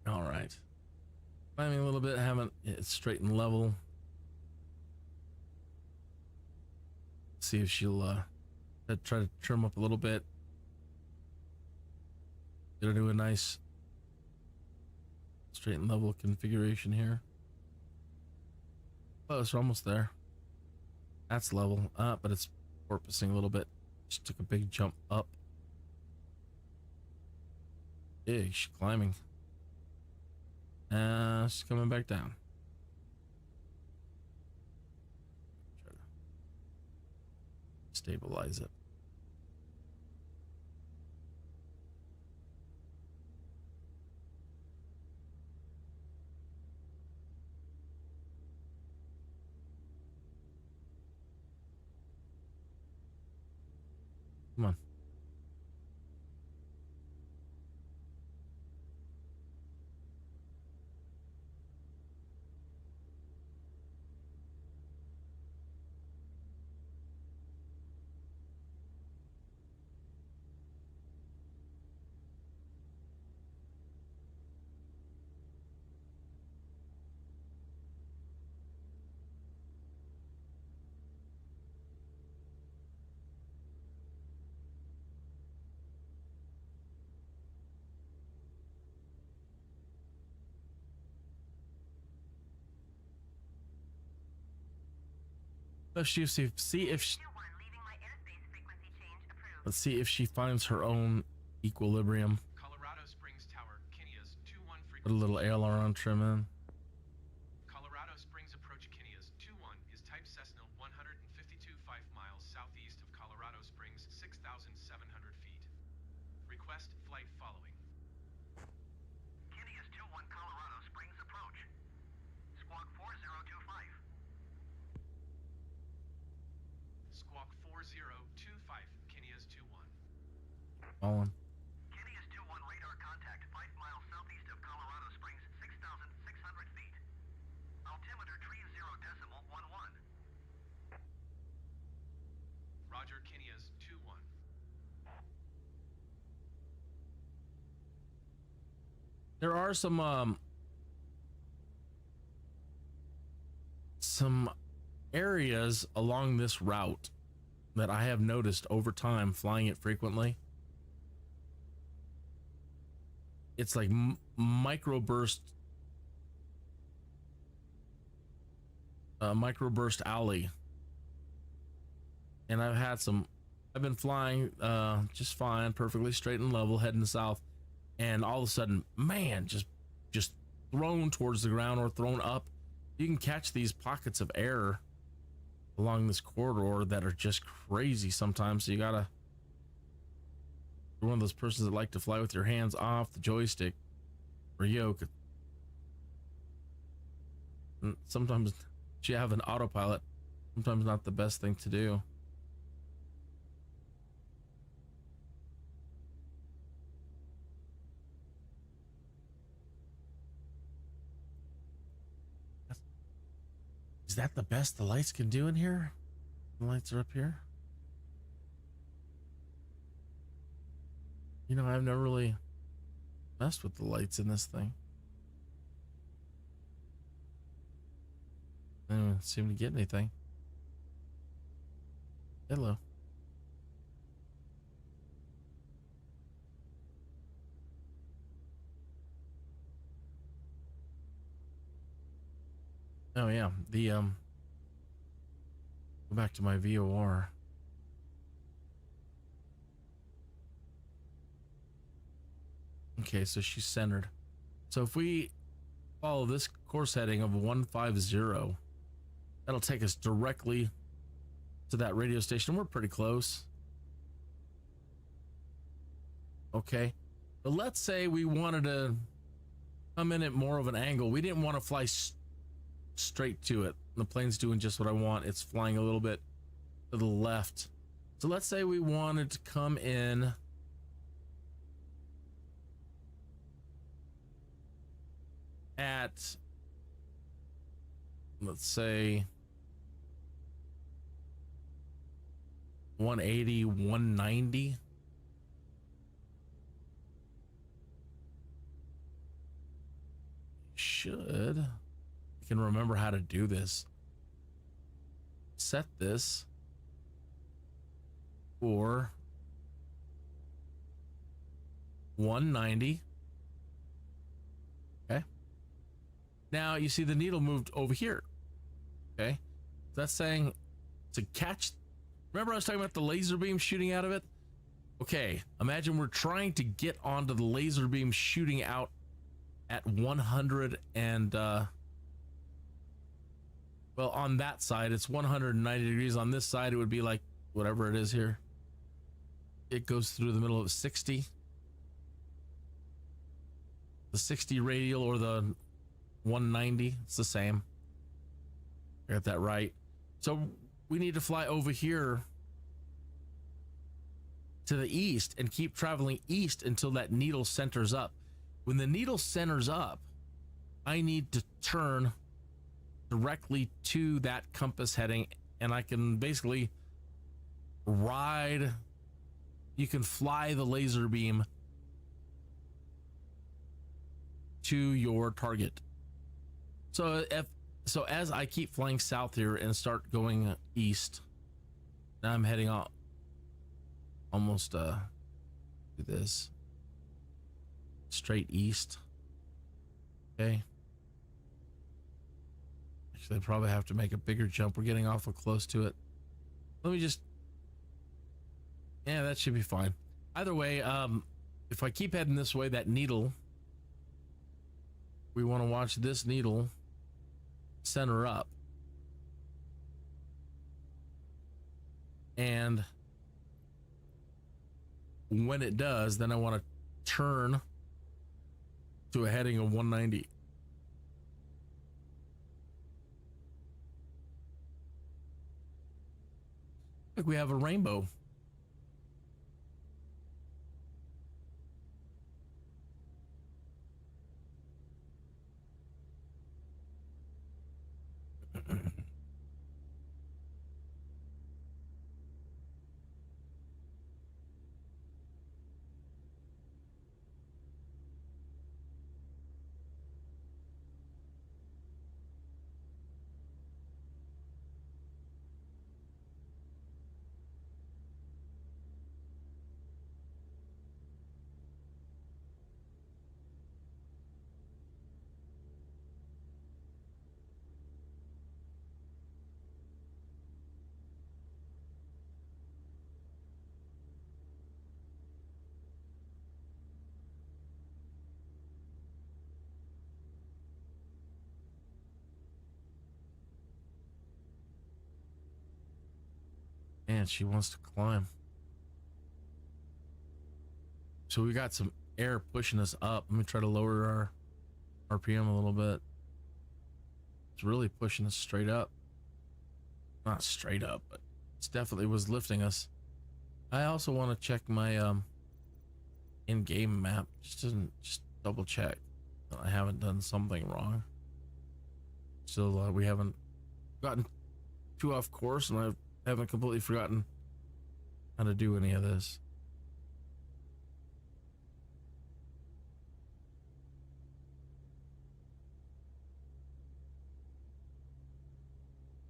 All right. Climbing a little bit, haven't it's straight and level. See if she'll try to trim up a little bit. Gonna do a nice straight and level configuration here. Close, we're almost there. That's level, but it's porpoising a little bit. Just took a big jump up. Yeah, she's climbing. She's coming back down. Try to stabilize it. Come on. Let's see if she, let's see if she finds her own equilibrium. Colorado Springs Tower, Kinias 21 Put a little aileron trim in. Colorado Springs approach Kinias 21 is type Cessna 152.5 miles southeast of Colorado Springs, 6,700 feet. Request flight following. Kinias 21 Colorado Springs approach. Squawk 4025. Squawk 4025, Kinias 21. Fallen. Kinias 21 radar contact 5 miles southeast of Colorado Springs, 6,600 feet. Altimeter 30.11. Roger, Kinias 21. There are some areas along this route that I have noticed over time flying it frequently. It's like microburst microburst alley. And I've been flying just fine, perfectly straight and level, heading south, and all of a sudden, man, just thrown towards the ground or thrown up. You can catch these pockets of air along this corridor that are just crazy sometimes. So you're one of those persons that like to fly with your hands off the joystick or yoke. And sometimes you have an autopilot, sometimes not the best thing to do. Is that the best the lights can do in here? The lights are up here. You know, I've never really messed with the lights in this thing. I don't seem to get anything. Hello. Oh yeah, go back to my VOR. Okay, so she's centered. So if we follow this course heading of 150, that'll take us directly to that radio station. We're pretty close. Okay, but let's say we wanted to come in at more of an angle. We didn't want to fly straight to it. The plane's doing just what I want. It's flying a little bit to the left. So let's say we wanted to come in at, let's say, 180, 190. Should. Can remember how to do this. Set this for 190. Okay. Now you see the needle moved over here. Okay. That's saying to catch. Remember I was talking about the laser beam shooting out of it? Okay. Imagine we're trying to get onto the laser beam shooting out at 100 and well, on that side, it's 190 degrees. On this side, it would be like whatever it is here. It goes through the middle of 60. The 60 radial or the 190, it's the same. I got that right. So we need to fly over here to the east and keep traveling east until that needle centers up. When the needle centers up, I need to turn directly to that compass heading, and I can basically ride. You can fly the laser beam to your target. So as I keep flying south here and start going east, now I'm heading out almost do this straight east. Okay. Actually, I probably have to make a bigger jump. We're getting awful close to it. Let me just, yeah, that should be fine. Either way, if I keep heading this way, that needle, we want to watch this needle center up. And when it does, then I want to turn to a heading of 190. Like we have a rainbow. Man, she wants to climb. So we got some air pushing us up. Let me try to lower our RPM a little bit. It's really pushing us straight up. Not straight up, but it's definitely was lifting us. I also want to check my in-game map. Just double check that I haven't done something wrong. Still, we haven't gotten too off course, and I haven't completely forgotten how to do any of this.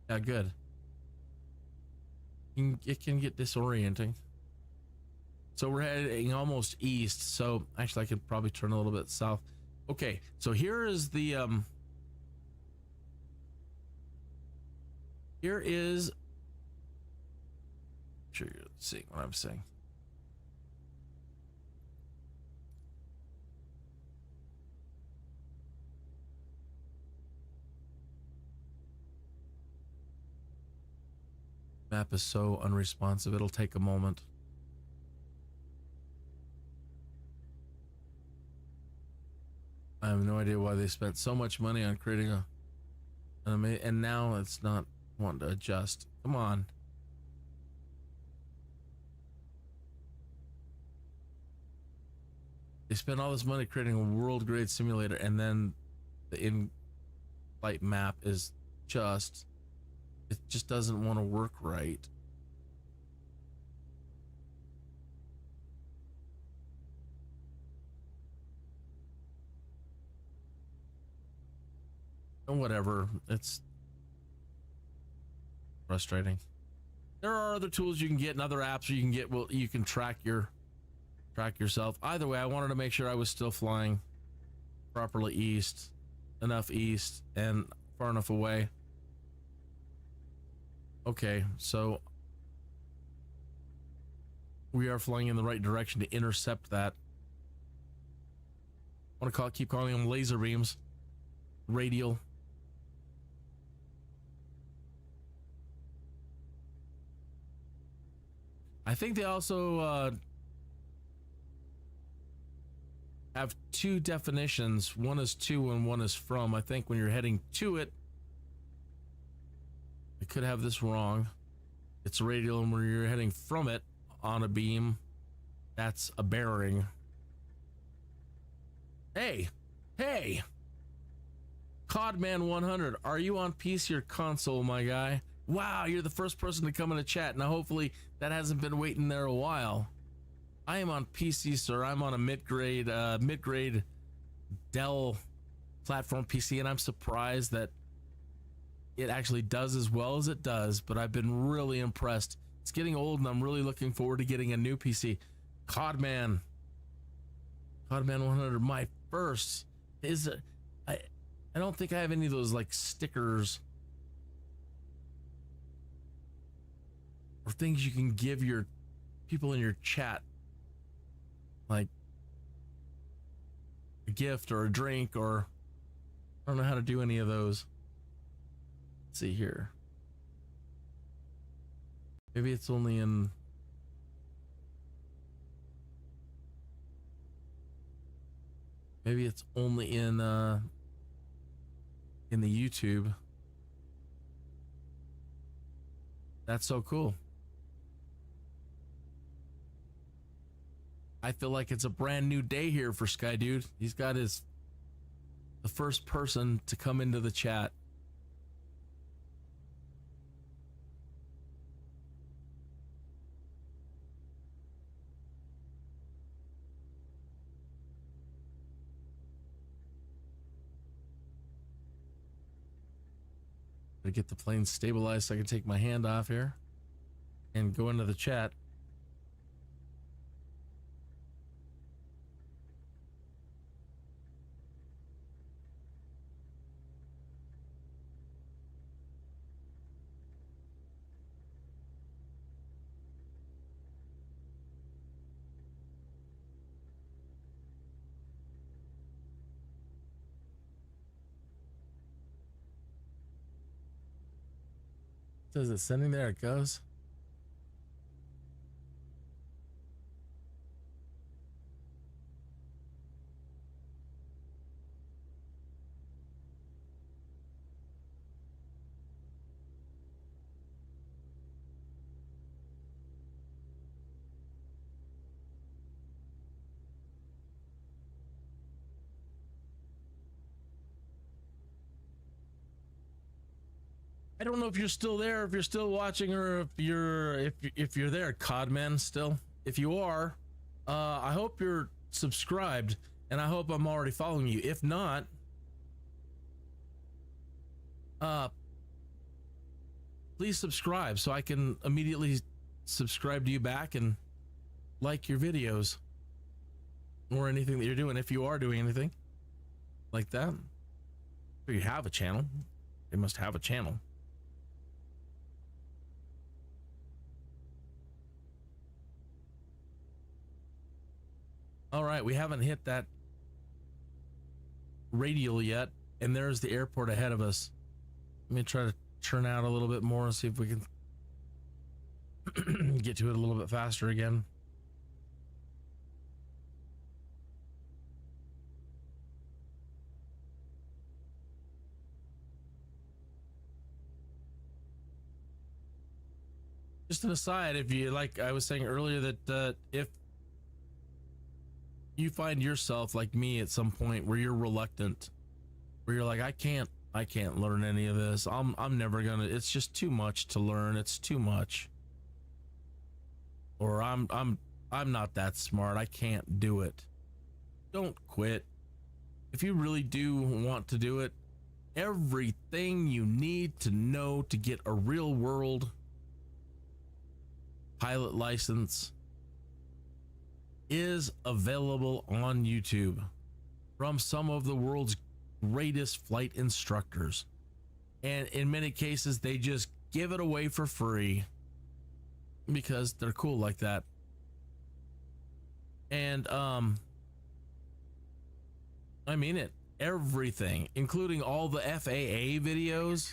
Yeah, good. It can get disorienting. So we're heading almost east. So actually, I could probably turn a little bit south. Okay, so here is the here is. I'm sure you're seeing what I'm saying. Map is so unresponsive, it'll take a moment. I have no idea why they spent so much money on creating and now it's not wanting to adjust. Come on. They spent all this money creating a world grade simulator, and then the in-flight map is just, it just doesn't want to work right. And whatever, it's frustrating. There are other tools you can get and other apps you can get. Well, you can track yourself. Either way, I wanted to make sure I was still flying properly east and far enough away. Okay, so we are flying in the right direction to intercept that. I want to keep calling them laser beams. Radial. I think they also have two definitions. One is to and one is from. I think when you're heading to it, I could have this wrong. It's radial, and when you're heading from it on a beam, that's a bearing. Hey, Codman 100, are you on PC or console, my guy? Wow, you're the first person to come in the chat. Now, hopefully, that hasn't been waiting there a while. I am on PC, sir. I'm on a mid-grade Dell platform PC, and I'm surprised that it actually does as well as it does, but I've been really impressed. It's getting old, and I'm really looking forward to getting a new PC. Codman 100, my first is I don't think I have any of those like stickers or things you can give your people in your chat, like a gift or a drink, or I don't know how to do any of those. Let's see here. Maybe it's only in in the YouTube. That's so cool. I feel like it's a brand new day here for Skydude. He's got the first person to come into the chat. To get the plane stabilized so I can take my hand off here and go into the chat. Says it's sending, there it goes. don't know if you're still there, if you're still watching, or if you're there, Codman, still. If you are, I hope you're subscribed, and I hope I'm already following you. If not, please subscribe so I can immediately subscribe to you back and like your videos or anything that you're doing. If you are doing anything like that, or you have a channel, they must have a channel. All right, we haven't hit that radial yet, and there's the airport ahead of us. Let me try to turn out a little bit more and see if we can get to it a little bit faster again. Just an aside, if you like, I was saying earlier that if you find yourself like me at some point where you're reluctant, where you're like, I can't learn any of this. I'm never gonna. It's just too much to learn. It's too much. Or I'm not that smart. I can't do it. Don't quit. If you really do want to do it, everything you need to know to get a real world pilot license is available on YouTube from some of the world's greatest flight instructors, and in many cases they just give it away for free because they're cool like that. And I mean it, everything, including all the FAA videos.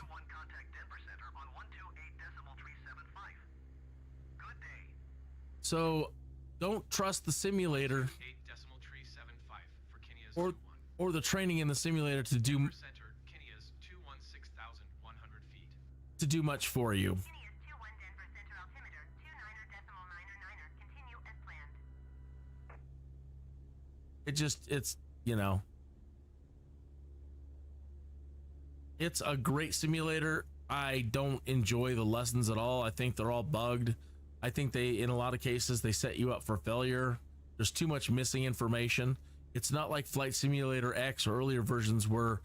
So don't trust the simulator or the training in the simulator to do much for you. It's you know, it's a great simulator. I don't enjoy the lessons at all. I think they're all bugged. I think they, in a lot of cases, they set you up for failure. There's too much missing information. It's not like Flight Simulator X or earlier versions where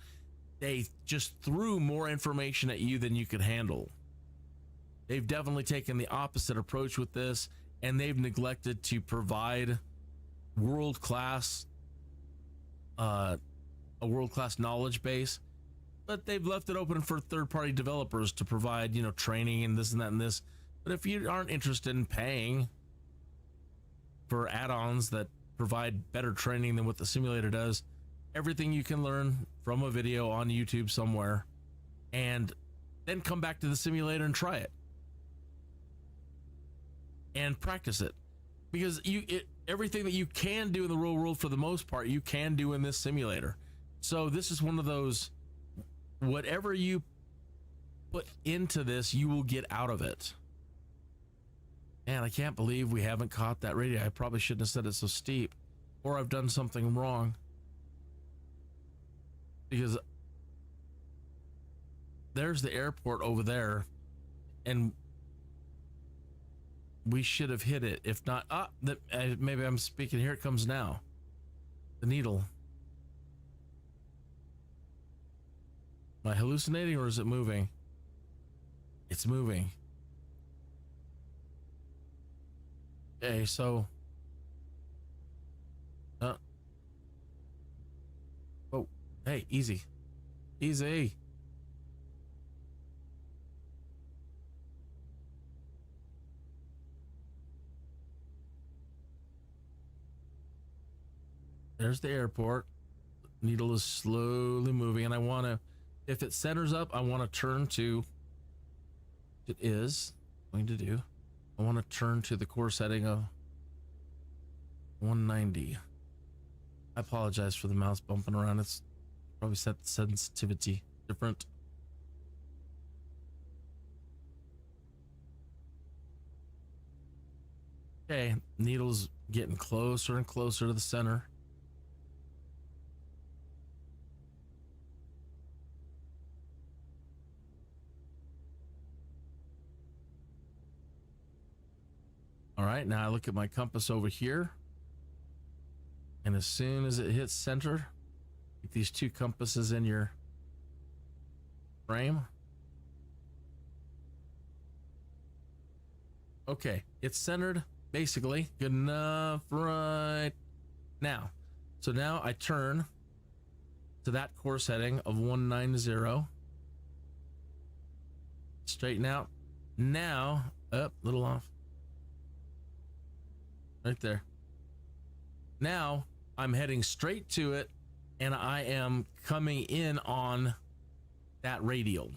they just threw more information at you than you could handle. They've definitely taken the opposite approach with this, and they've neglected to provide world-class, a world-class knowledge base, but they've left it open for third-party developers to provide, you know, training and this and that and this. But if you aren't interested in paying for add-ons that provide better training than what the simulator does, everything you can learn from a video on YouTube somewhere, and then come back to the simulator and try it and practice it, because everything that you can do in the real world, for the most part, you can do in this simulator. So this is one of those, whatever you put into this, you will get out of it. Man, I can't believe we haven't caught that radio. I probably shouldn't have said it so steep, or I've done something wrong, because there's the airport over there, and we should have hit it. If not, maybe I'm speaking. Here it comes now. The needle. Am I hallucinating, or is it moving? It's moving. Okay, so oh, hey, easy. There's the airport. Needle is slowly moving, and I want to, if it centers up, I want to turn to, it is going to do, I want to turn to the core setting of 190. I apologize for the mouse bumping around. It's probably set the sensitivity different. Okay, needle's getting closer and closer to the center. right, now I look at my compass over here. And as soon as it hits center, keep these two compasses in your frame. Okay, it's centered, basically. Good enough right now. So now I turn to that course heading of 190. Straighten out. Now, up, little off. Right there. Now I'm heading straight to it, and I am coming in on that radial.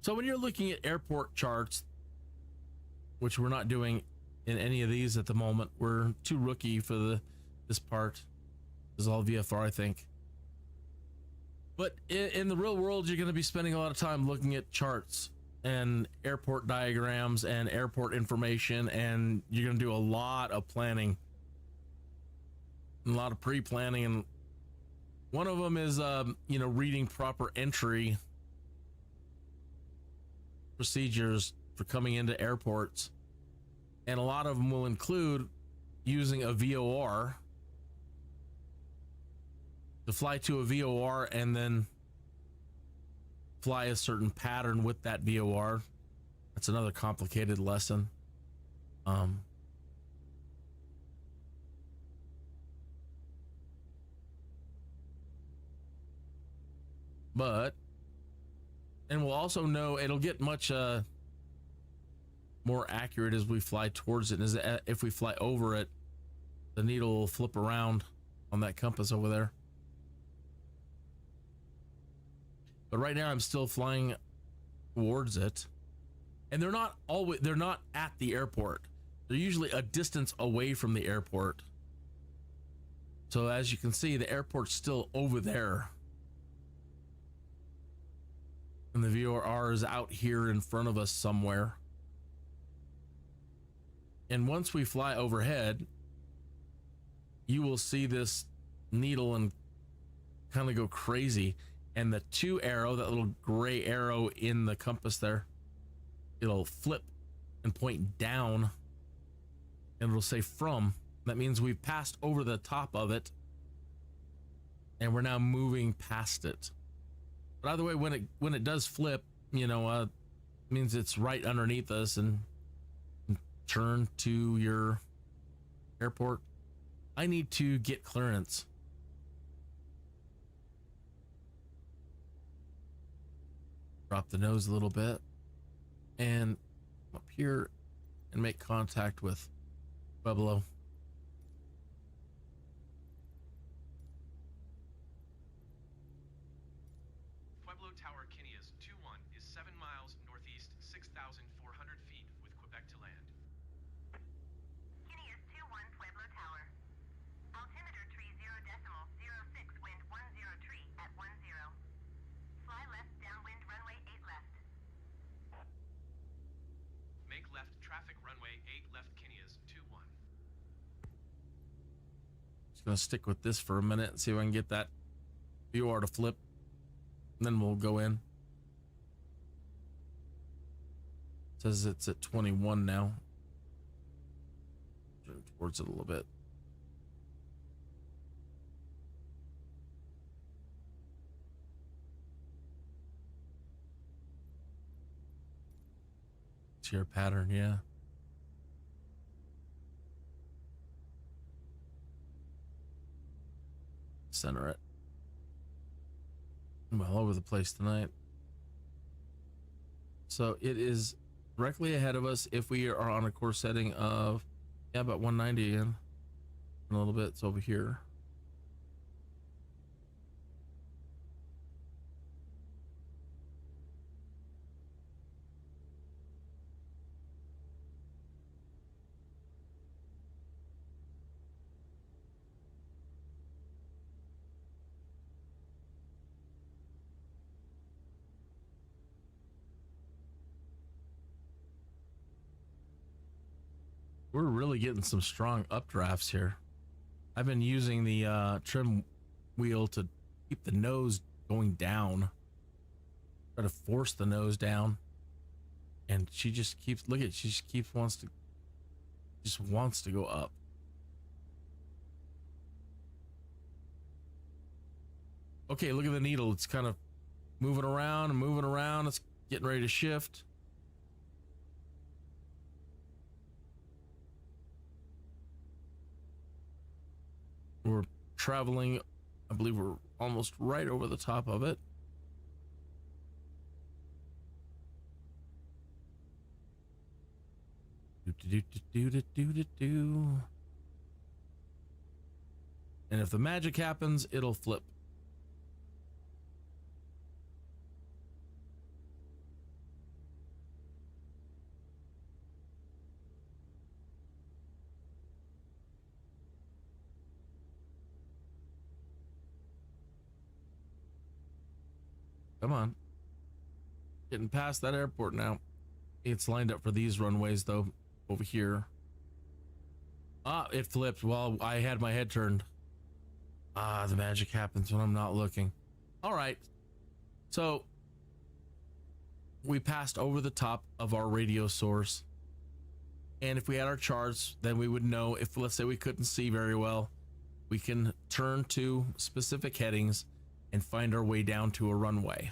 So when you're looking at airport charts, which we're not doing in any of these at the moment, we're too rookie for this part. This is all VFR, I think. But in the real world, you're going to be spending a lot of time looking at charts and airport diagrams and airport information, and you're going to do a lot of planning, a lot of pre-planning, and one of them is reading proper entry procedures for coming into airports, and a lot of them will include using a VOR to fly to a VOR and then fly a certain pattern with that VOR. That's another complicated lesson. And we'll also know it'll get much more accurate as we fly towards it. As if we fly over it, the needle will flip around on that compass over there. But right now I'm still flying towards it, and they're not at the airport. They're usually a distance away from the airport. So as you can see, the airport's still over there, and the VOR is out here in front of us somewhere. And once we fly overhead, you will see this needle and kind of go crazy. And the two arrow, that little gray arrow in the compass there, it'll flip and point down, and it'll say from. That means we've passed over the top of it, and we're now moving past it. But either way, when it does flip, it means it's right underneath us, and turn to your airport. I need to get clearance. Drop the nose a little bit and up here and make contact with Pueblo. Pueblo Tower Kinias 21 is 7 miles northeast, 6,400 feet with Quebec to land. Kinias 21 Pueblo Tower. Altimeter tree 0.06, wind 10 tree at 10. Fly left downwind runway 8 left. Make left traffic runway 8 left Kinias 21. Just gonna stick with this for a minute and see if I can get that VOR to flip, and then we'll go in. It says it's at 21 now. Turn towards it a little bit. It's your pattern, yeah. Center it. I'm all over the place tonight. So it is directly ahead of us if we are on a course setting of, about 190 again. In a little bit, it's over here. We're really getting some strong updrafts here. I've been using the trim wheel to keep the nose going down. Try to force the nose down. And she just keeps, look at, she just keeps wants to go up. Okay, look at the needle. It's kind of moving around and moving around. It's getting ready to shift. We're traveling, I believe we're almost right over the top of it. And if the magic happens, it'll flip. Come on. Getting past that airport now. It's lined up for these runways though, over here. Ah, it flipped while I had my head turned. Ah, the magic happens when I'm not looking. All right. So we passed over the top of our radio source. And if we had our charts, then we would know if, let's say, we couldn't see very well, we can turn to specific headings and find our way down to a runway.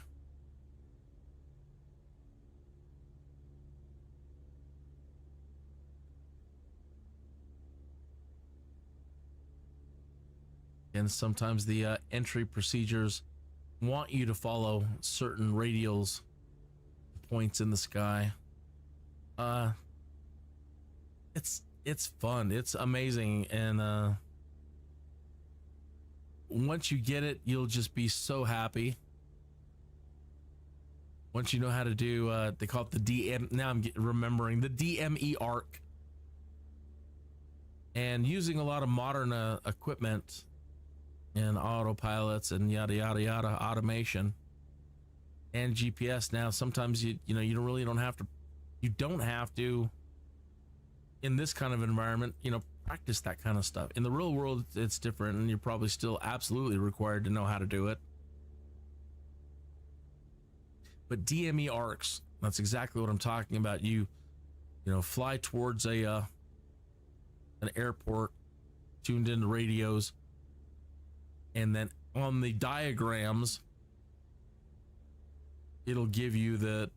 And sometimes the entry procedures want you to follow certain radials, points in the sky. It's fun. It's amazing. And once you get it, you'll just be so happy. Once you know how to do, they call it the DM. Now I'm remembering the DME arc. And using a lot of modern equipment and autopilots and yada yada yada automation and GPS. Now sometimes you don't have to in this kind of environment, practice that kind of stuff. In the real world it's different, and you're probably still absolutely required to know how to do it. But DME arcs, that's exactly what I'm talking about. You fly towards an airport, tuned into radios, and then on the diagrams it'll give you the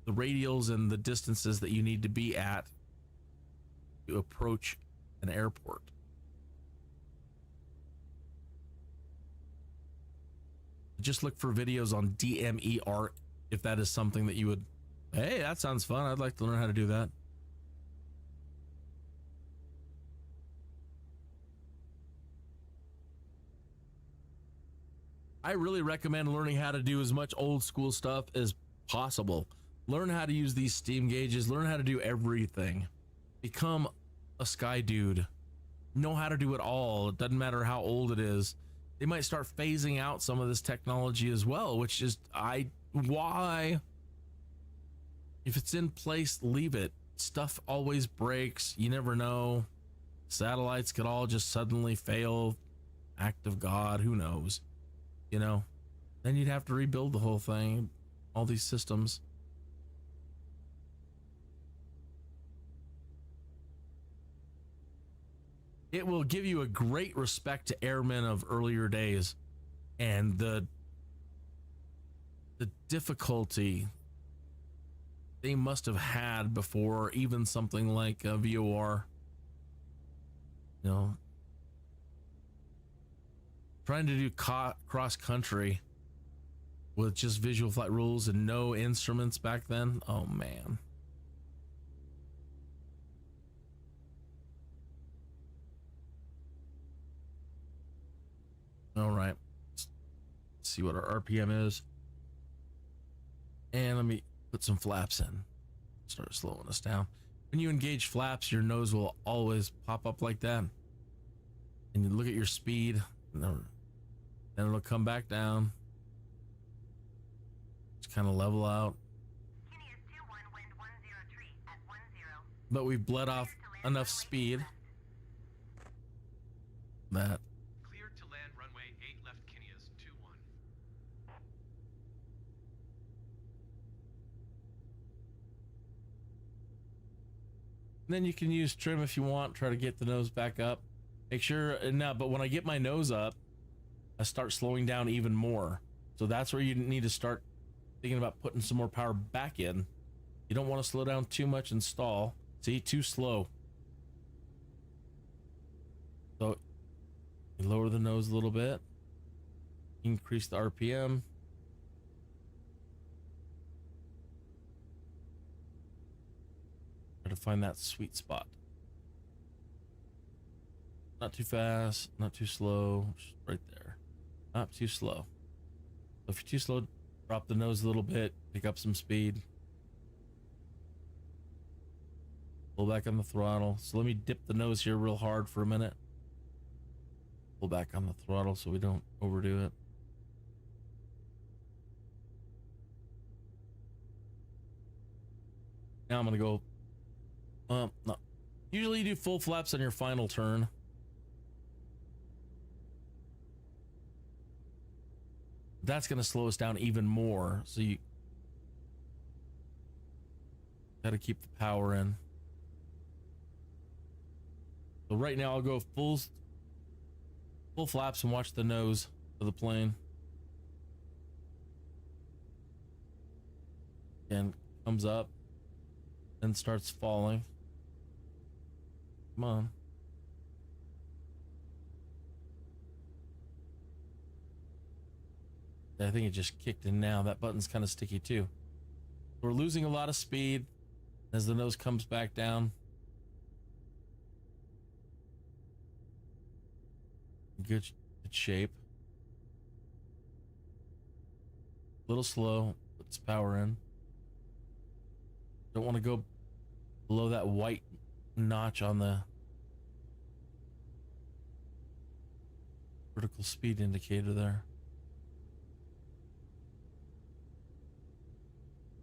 radials and the distances that you need to be at to approach an airport. Just look for videos on DME arc if that is something that you would, hey, that sounds fun, I'd like to learn how to do that. I really recommend learning how to do as much old school stuff as possible. Learn how to use these steam gauges, learn how to do everything. Become a Skydude. Know how to do it all. It doesn't matter how old it is. They might start phasing out some of this technology as well, which is why? If it's in place, leave it. Stuff always breaks. You never know. Satellites could all just suddenly fail. Act of God, who knows? Then you'd have to rebuild the whole thing, all these systems. It will give you a great respect to airmen of earlier days and the difficulty they must have had before even something like a VOR. Trying to do cross country with just visual flight rules and no instruments back then. Oh man. All right. Let's see what our RPM is. And let me put some flaps in. Start slowing us down. When you engage flaps, your nose will always pop up like that. And you look at your speed, and then it'll come back down. Just kind of level out. But we've bled off enough speed that Cleared to land runway 8 left Kineas 21. And then you can use trim if you want, try to get the nose back up. Make sure, now, but when I get my nose up, I start slowing down even more. So that's where you need to start thinking about putting some more power back in. You don't want to slow down too much and stall. See, too slow. So you lower the nose a little bit, increase the RPM. Try to find that sweet spot. Not too fast, not too slow, just right there. Not too slow. So if you're too slow, drop the nose a little bit, pick up some speed. Pull back on the throttle. So let me dip the nose here real hard for a minute. Pull back on the throttle so we don't overdo it. Now I'm gonna go, no. Usually you do full flaps on your final turn. That's gonna slow us down even more. So you gotta keep the power in. So right now I'll go full flaps and watch the nose of the plane. And comes up and starts falling. Come on. I think it just kicked in now. That button's kind of sticky too. We're losing a lot of speed as the nose comes back down. Good shape. A little slow. Puts power in. Don't want to go below that white notch on the vertical speed indicator there.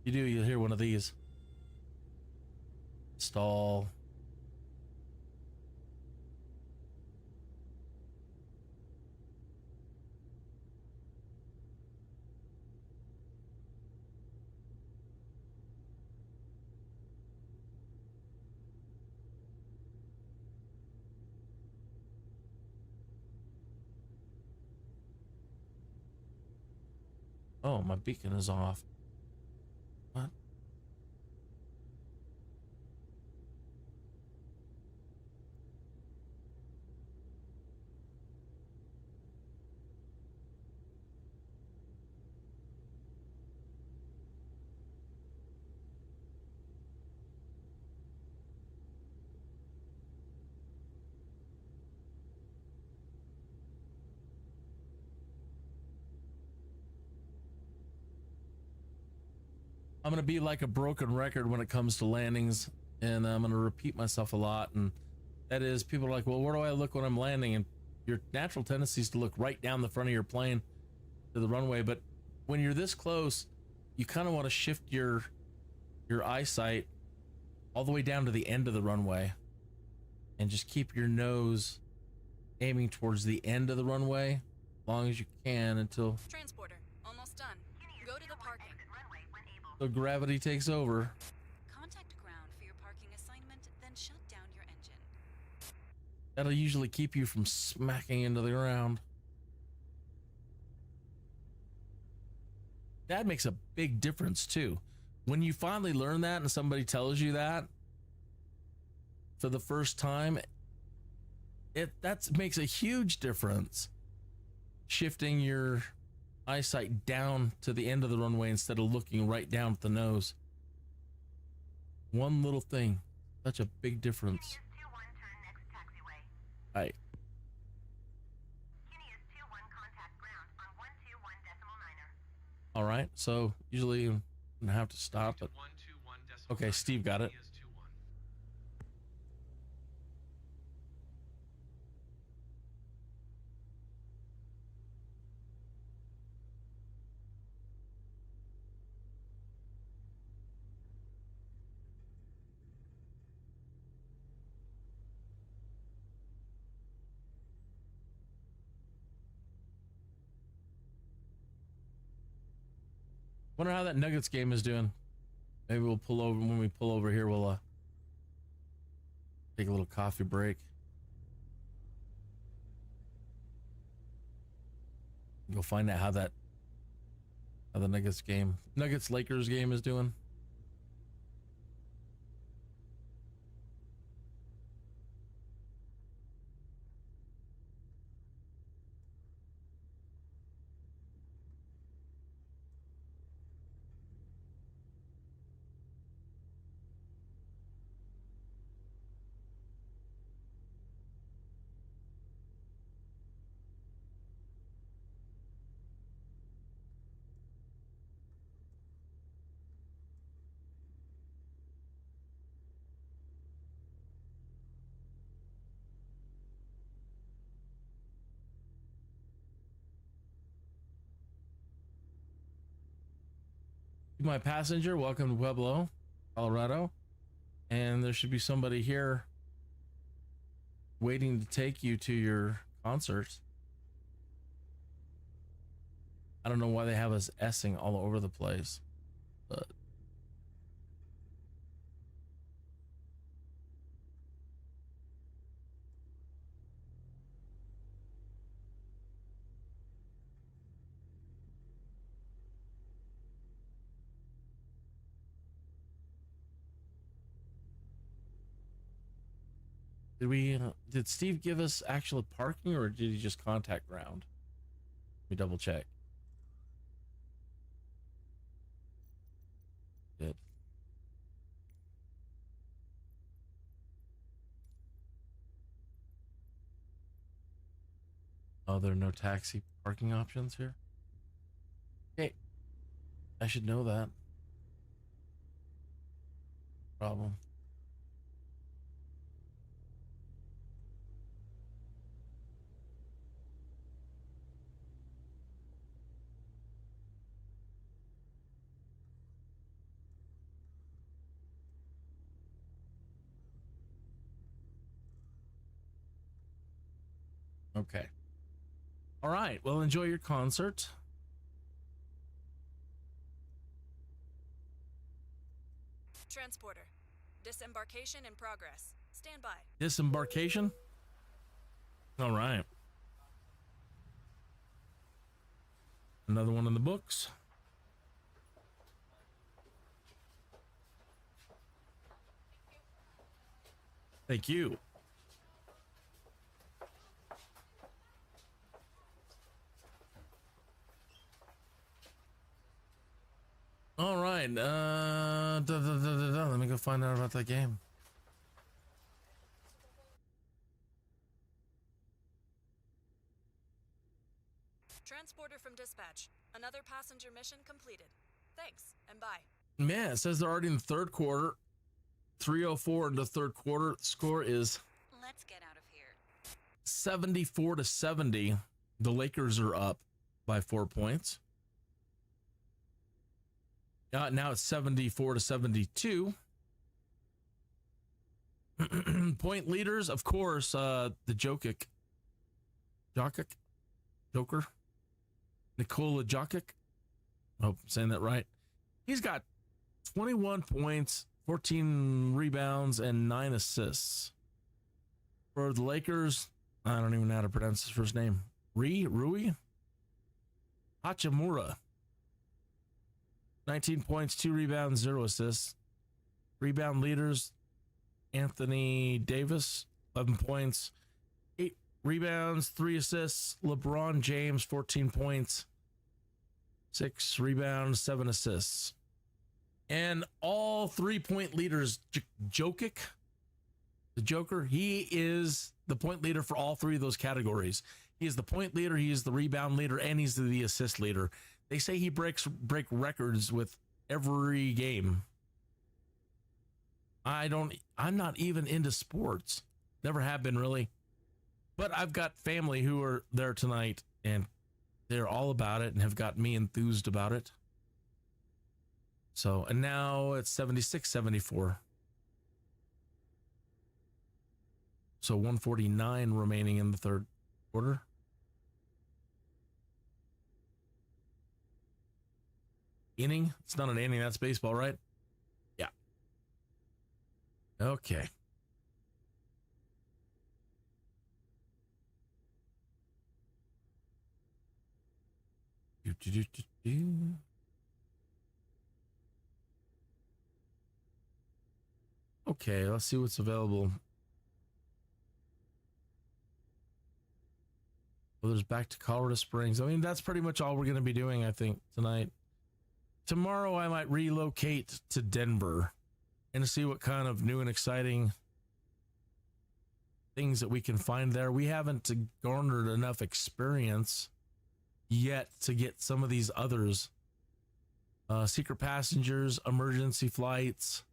You do, you'll hear one of these. Stall. Oh, my beacon is off. What? I'm going to be like a broken record when it comes to landings, and I'm going to repeat myself a lot. And that is, people are like, well, where do I look when I'm landing? And your natural tendency is to look right down the front of your plane to the runway. But when you're this close, you kind of want to shift your eyesight all the way down to the end of the runway and just keep your nose aiming towards the end of the runway as long as you can until Transporter, almost done. Go to the parking. the gravity takes over. Contact ground for your parking assignment, then shut down your engine. That'll usually keep you from smacking into the ground. That makes a big difference too. When you finally learn that and somebody tells you that for the first time, that makes a huge difference. Shifting your eyesight down to the end of the runway instead of looking right down at the nose. One little thing, such a big difference. Right. All right, so usually I'm gonna have to stop it. Okay, Steve got it. Wonder how that Nuggets game is doing. Maybe we'll pull over when we pull over here. We'll Take a little coffee break. Go find out how the Nuggets Lakers game is doing. My passenger, welcome to Pueblo, Colorado. And there should be somebody here waiting to take you to your concert. I don't know why they have us S-ing all over the place, but did Steve give us actual parking, or did he just contact ground? Let me double check. Good. Oh, there are no taxi parking options here. Okay, I should know that. Problem. Okay. All right. Well, enjoy your concert. Transporter. Disembarkation in progress. Stand by. Disembarkation? All right. Another one in the books. Thank you. All right. Let me go find out about that game. Transporter from dispatch. Another passenger mission completed. Thanks, and bye. Man, it says they're already in the third quarter. 3:04 in the third quarter. The score is Let's get out of here. 74-70. The Lakers are up by 4 points. Now it's 74-72. Point leaders, of course, the Joker, Nikola Jokic. I hope I'm saying that right. He's got 21 points, 14 rebounds, and 9 assists. For the Lakers, I don't even know how to pronounce his first name. Rui Hachimura. 19 points, 2 rebounds, 0 assists. Rebound leaders, Anthony Davis, 11 points, 8 rebounds, 3 assists. LeBron James, 14 points, 6 rebounds, 7 assists. And all 3-point leaders, Jokic, the Joker, he is the point leader for all 3 of those categories. He is the point leader, he is the rebound leader, and he's the assist leader. They say he break records with every game. I'm not even into sports. Never have been, really. But I've got family who are there tonight, and they're all about it and have got me enthused about it. So, and now it's 76-74. So 149 remaining in the third quarter. Inning? It's not an inning, that's baseball, right? Yeah. Okay. Do. Okay, let's see what's available. Well, there's back to Colorado Springs. I mean, that's pretty much all we're going to be doing, I think, tonight. Tomorrow, I might relocate to Denver and see what kind of new and exciting things that we can find there. We haven't garnered enough experience yet to get some of these others. Secret passengers, emergency flights,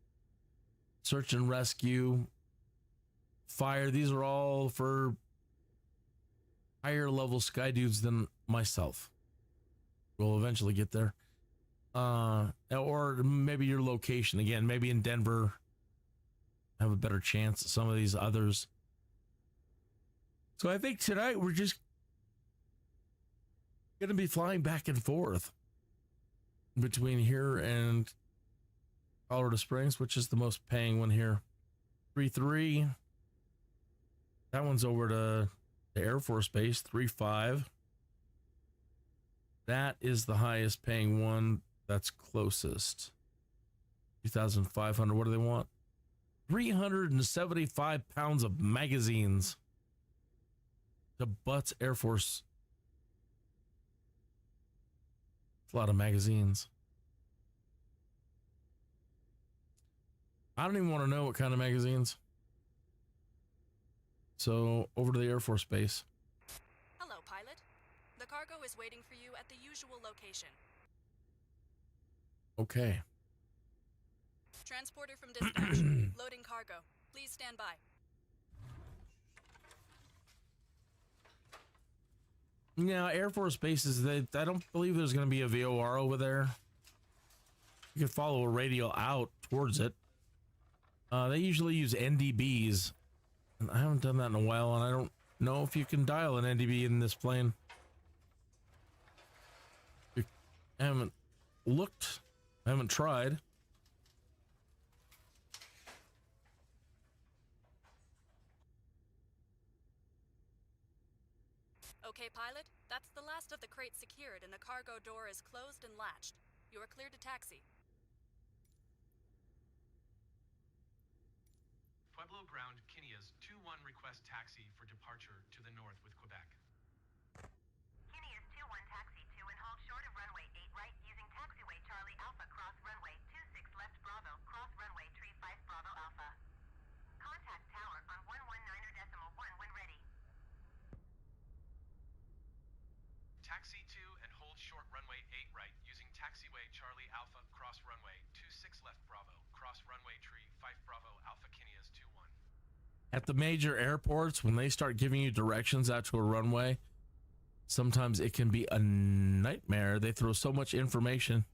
search and rescue, fire. These are all for higher level Skydudes than myself. We'll eventually get there. Or maybe your location again, maybe in Denver, have a better chance at some of these others. So I think tonight we're just going to be flying back and forth between here and Colorado Springs, which is the most paying one here. 3.3. That one's over to the Air Force Base. 3.5. That is the highest paying one. That's closest. 2,500. What do they want? 375 pounds of magazines to Butts Air Force. It's a lot of magazines. I don't even want to know what kind of magazines. So over to the Air Force Base. Hello, pilot. The cargo is waiting for you at the usual location. Okay. Transporter from dispatch. Loading cargo. Please stand by. Yeah, Air Force bases, I don't believe there's going to be a VOR over there. You can follow a radial out towards it. They usually use NDBs. And I haven't done that in a while, and I don't know if you can dial an NDB in this plane. I haven't looked. I haven't tried. Okay, pilot. That's the last of the crates secured, and the cargo door is closed and latched. You are clear to taxi. Pueblo Ground, Kinias 2-1 request taxi for departure to the north with Quebec. Kinias 2-1 taxi to and hold short of runway 8 right using taxiway Charlie Alpha cross runway 26 left Bravo cross runway tree 5 Bravo Alpha. Contact tower on 119.1 when ready. Taxi to and hold short runway 8 right using taxiway Charlie Alpha cross runway 26 left Bravo cross runway tree 5 Bravo Alpha Kinias 2-1. At the major airports, when they start giving you directions out to a runway, sometimes it can be a nightmare. They throw so much information.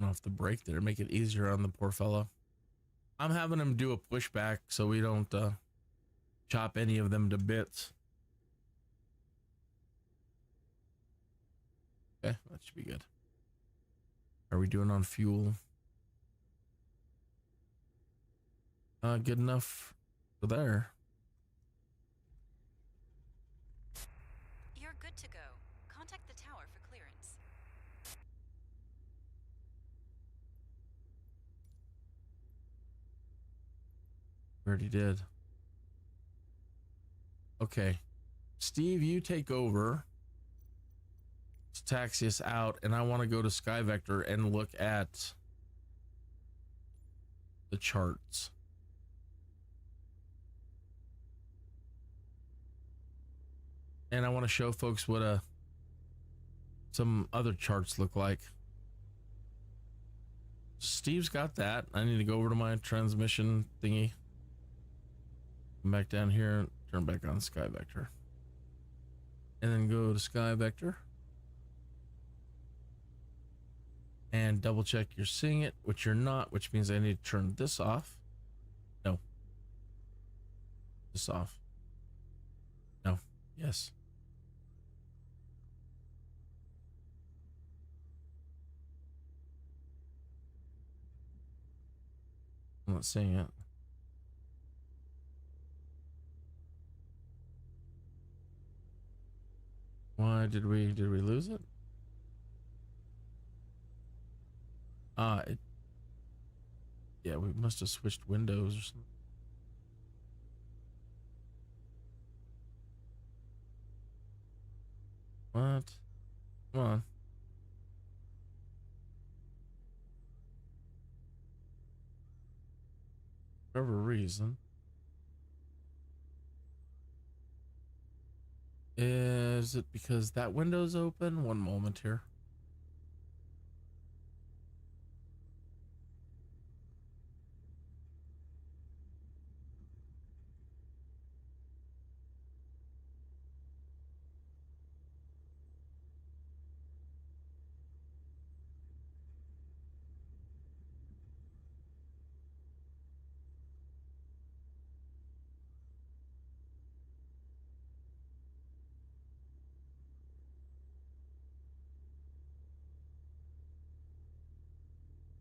Off the break there, make it easier on the poor fellow. I'm having him do a pushback so we don't chop any of them to bits. Okay, that should be good. Are we doing on fuel? Good enough for there. You're good to go. Contact the tower for clearance. Already did. Okay. Steve, you take over. Let's taxi us out, and I want to go to Sky Vector and look at the charts. And I want to show folks what some other charts look like. Steve's got that. I need to go over to my transmission thingy. Come back down here, turn back on Sky Vector. And then go to Sky Vector. And double check you're seeing it, which you're not, which means I need to turn this off. No. this off. No. Yes. I'm not seeing it. Why did we lose it? Yeah, we must have switched windows or something. What? Come on. For whatever reason. Is it because that window's open? One moment here.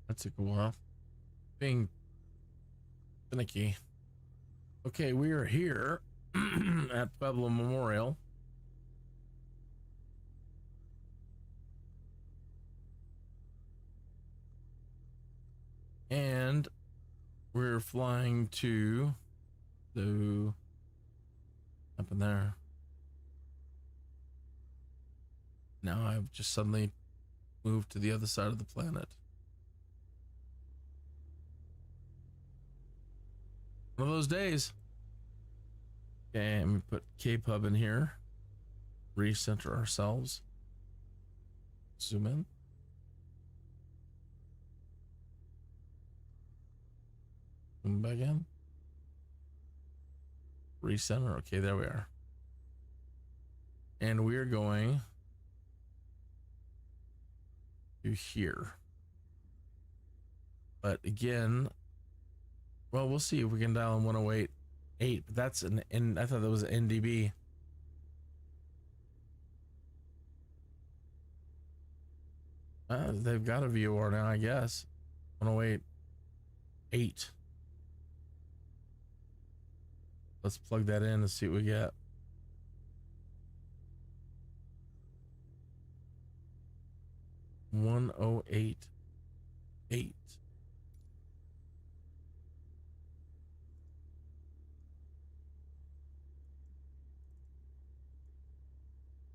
That took a while. Being finicky. Okay, we are here at Pueblo Memorial. And we're flying to the up in there. Now I've just suddenly moved to the other side of the planet. One of those days. Okay, let me put K-Pub in here. Recenter ourselves. Zoom in. Zoom back in. Recenter. Okay, there we are. And we are going to here. But again, well, we'll see if we can dial in 108.8, but that's I thought that was an NDB. They've got a VOR now, I guess. 108.8. Let's plug that in and see what we get. $108.8.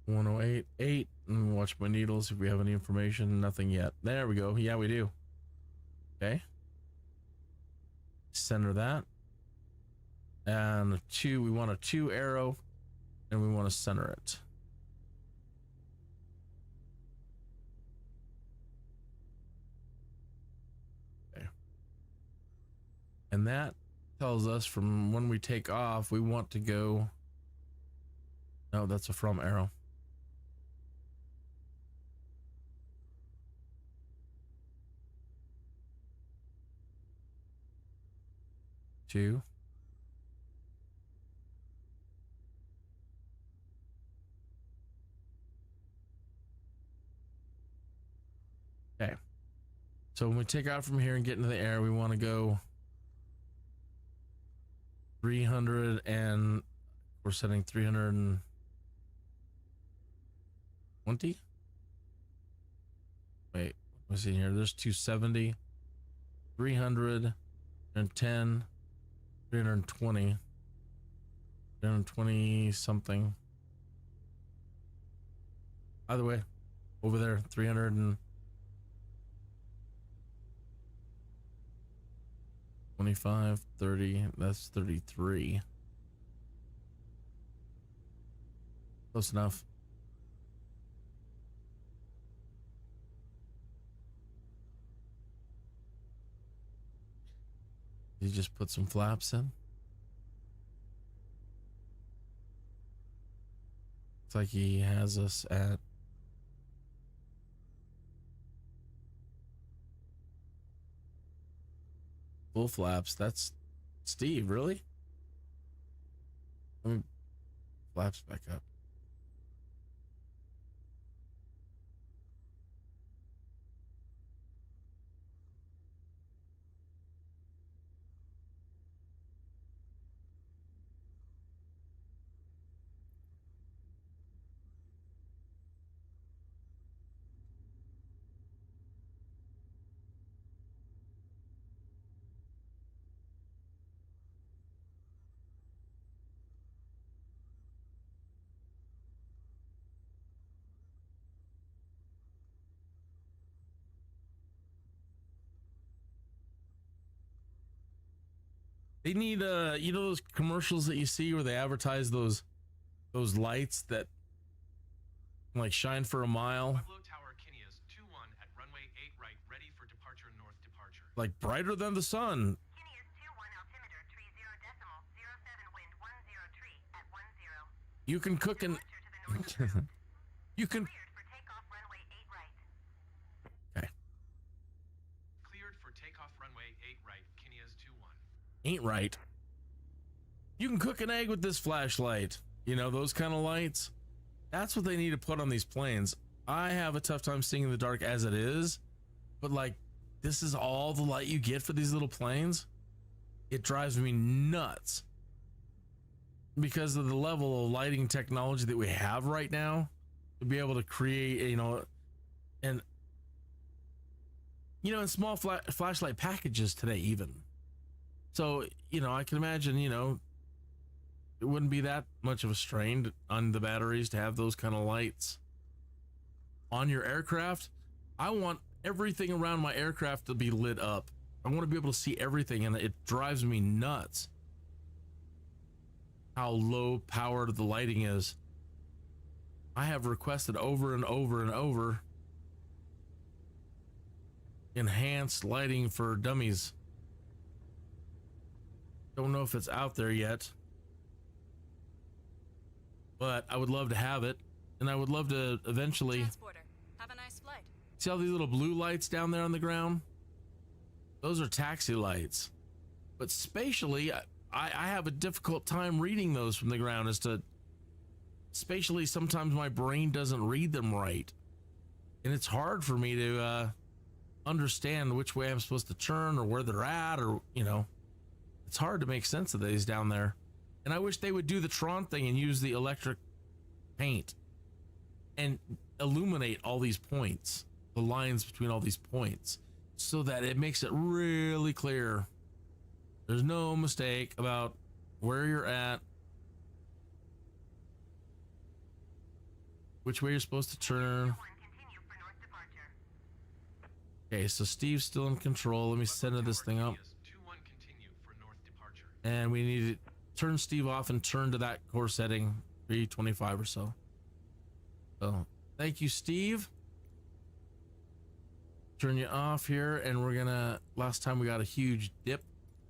$108.8. And watch my needles if we have any information. Nothing yet. There we go. Yeah, we do. Okay. Center that. And a 2, we want a 2 arrow, and we want to center it. Okay. And that tells us from when we take off, we want to go. No, that's a from arrow. Two. Okay. So when we take out from here and get into the air, we want to go 300 and we're setting 320. Wait, what's in here? There's 270, 310, 320, 320 something. Either way, over there, 300 and 25, 30, that's 33. Close enough. You just put some flaps in. Looks like he has us at full flaps. That's Steve, really? flaps back up. They need you know those commercials that you see where they advertise those lights that like shine for a mile, Pueblo Tower Kineas 21 at runway 8 right, ready for departure north departure. like brighter than the sun. Kineas 21 altimeter tree 0.07 wind 10 tree at 10. You can cook and Departure to the north approved. you can Cleared for takeoff runway 8 right. okay. Cleared for takeoff runway 8 right, Kineas 21. Ain't right. You can cook an egg with this flashlight. You know, those kind of lights. That's what they need to put on these planes. I have a tough time seeing in the dark as it is, but like this is all the light you get for these little planes. It drives me nuts because of the level of lighting technology that we have right now to be able to create, you know, and in small flashlight packages today even. So, you know, I can imagine, you know, it wouldn't be that much of a strain on the batteries to have those kind of lights on your aircraft. I want everything around my aircraft to be lit up. I want to be able to see everything, and it drives me nuts how low powered the lighting is. I have requested over and over and over enhanced lighting for dummies. Don't know if it's out there yet, but I would love to have it, and I would love to eventually. Transporter, have a nice flight. See all these little blue lights down there on the ground? Those are taxi lights. But spatially, I have a difficult time reading those from the ground as to spatially, sometimes my brain doesn't read them right. And it's hard for me to understand which way I'm supposed to turn or where they're at, or, you know, it's hard to make sense of these down there. And I wish they would do the Tron thing and use the electric paint and illuminate all these points, the lines between all these points, so that it makes it really clear. There's no mistake about where you're at, which way you're supposed to turn. Continue for north departure. Okay, so Steve's still in control. Let me center this thing up. Kineas 21 continue for north departure. And we need to turn Steve off and turn to that course setting, 325 or so. So thank you, Steve. Turn you off here, and we're gonna, last time we got a huge dip,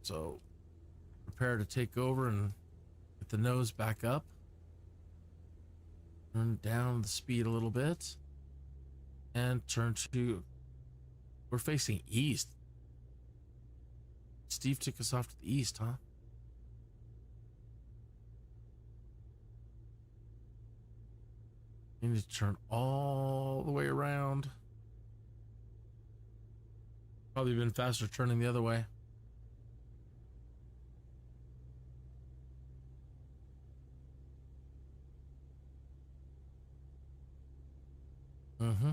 so prepare to take over and get the nose back up. Turn down the speed a little bit and turn to, we're facing east. Steve took us off to the east, huh? You need to turn all the way around. Probably been faster turning the other way. Mm-hmm.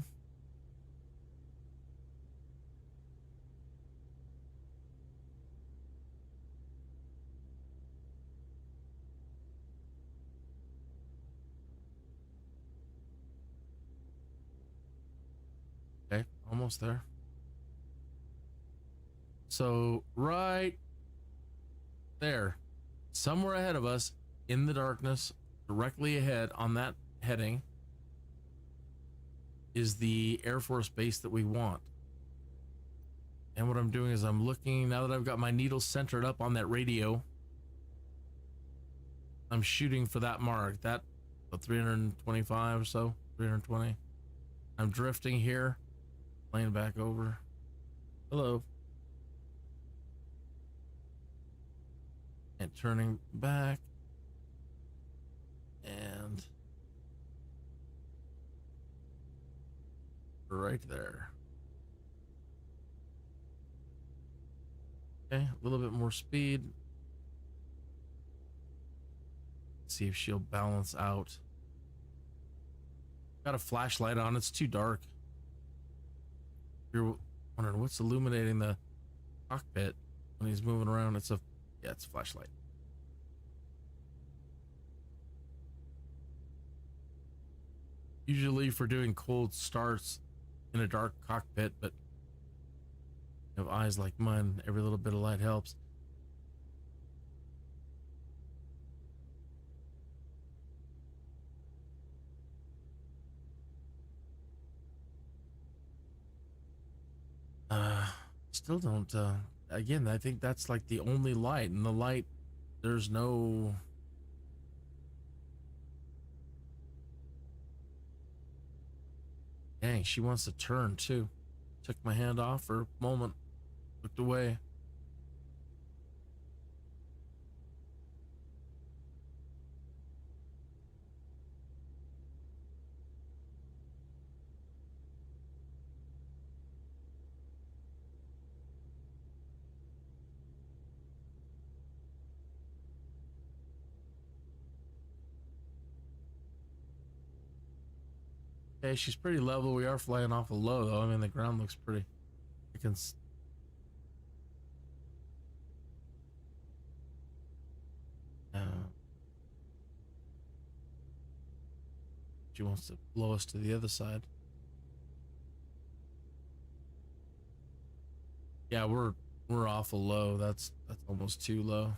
Okay, almost there. So right there, somewhere ahead of us in the darkness, directly ahead on that heading, is the Air Force base that we want. And what I'm doing is I'm looking, now that I've got my needle centered up on that radio, I'm shooting for that mark, that 325 or so, 320. I'm drifting here, playing back over. Hello. And turning back. right there. Okay, a little bit more speed. See if she'll balance out. Got a flashlight on, it's too dark. You're wondering what's illuminating the cockpit when he's moving around. It's a flashlight. Usually for doing cold starts in a dark cockpit, but you have eyes like mine, every little bit of light helps. Still don't, again, I think that's like the only light, and the light, there's no... Dang, she wants to turn too. Took my hand off for a moment, looked away. Okay, she's pretty level. We are flying off a low though. I mean, the ground looks pretty. I can. She wants to blow us to the other side. Yeah, we're awful low. That's almost too low.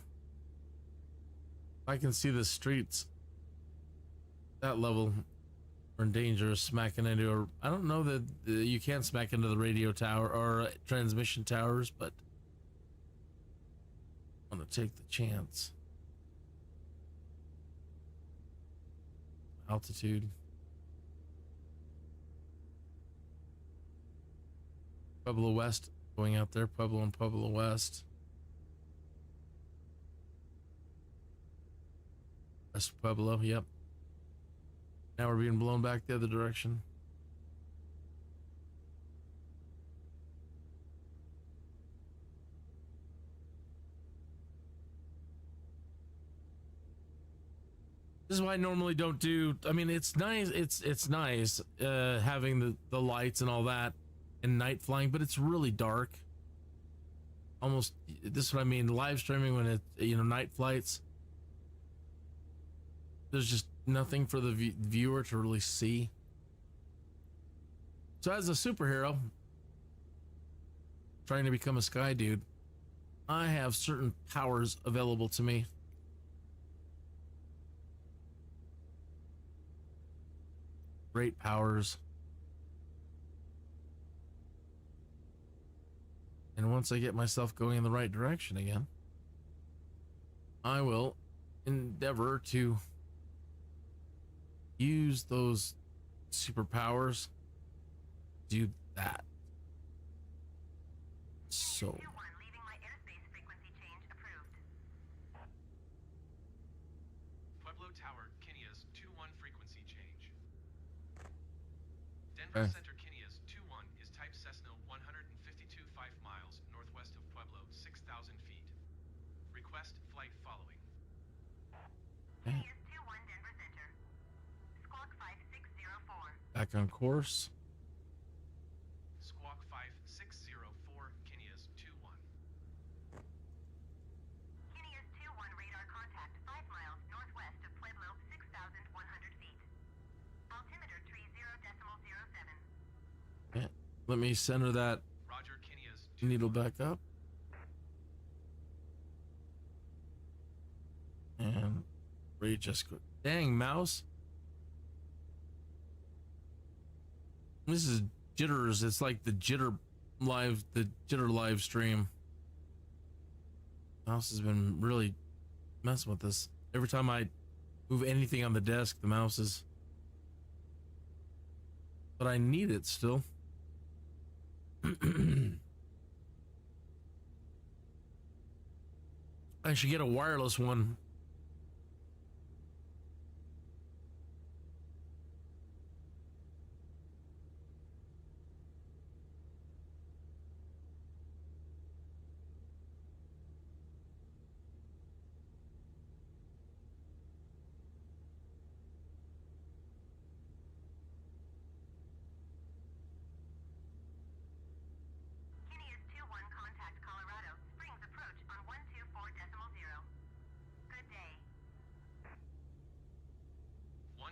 I can see the streets. That level. In danger of smacking into a... I don't know that you can't smack into the radio tower or transmission towers, but I'm gonna take the chance. Altitude. Pueblo West going out there. Pueblo and Pueblo West. West Pueblo, yep. Now we're being blown back the other direction. This is why I normally don't do... I mean, it's nice. It's nice having the lights and all that and night flying, but it's really dark. Almost, this is what I mean. Live streaming when it, night flights. There's just nothing for the viewer to really see. So as a superhero trying to become a Skydude, I have certain powers available to me. Great powers. And once I get myself going in the right direction again, I will endeavor to use those superpowers, do that. So leaving my airspace frequency change approved. Pueblo Tower, Kinias 2-1 frequency change. Denver Center, Kinias 2-1 is type Cessna 152.5 miles northwest of Pueblo, 6,000 feet. Request flight following. Kinias 2-1 Denver Center. Squawk 5604. Back on course. Squawk 5604, Kinias 2-1. Kinias 2-1 radar contact 5 miles northwest of Pueblo, 6,100 feet. Altimeter 30.07. Yeah. Let me center that Roger, Kinias 2-1. needle back up. And just go. Dang, mouse. This is jitters. It's like the jitter live stream. Mouse has been really messing with this. Every time I move anything on the desk, the mouse is. But I need it still. I should get a wireless one.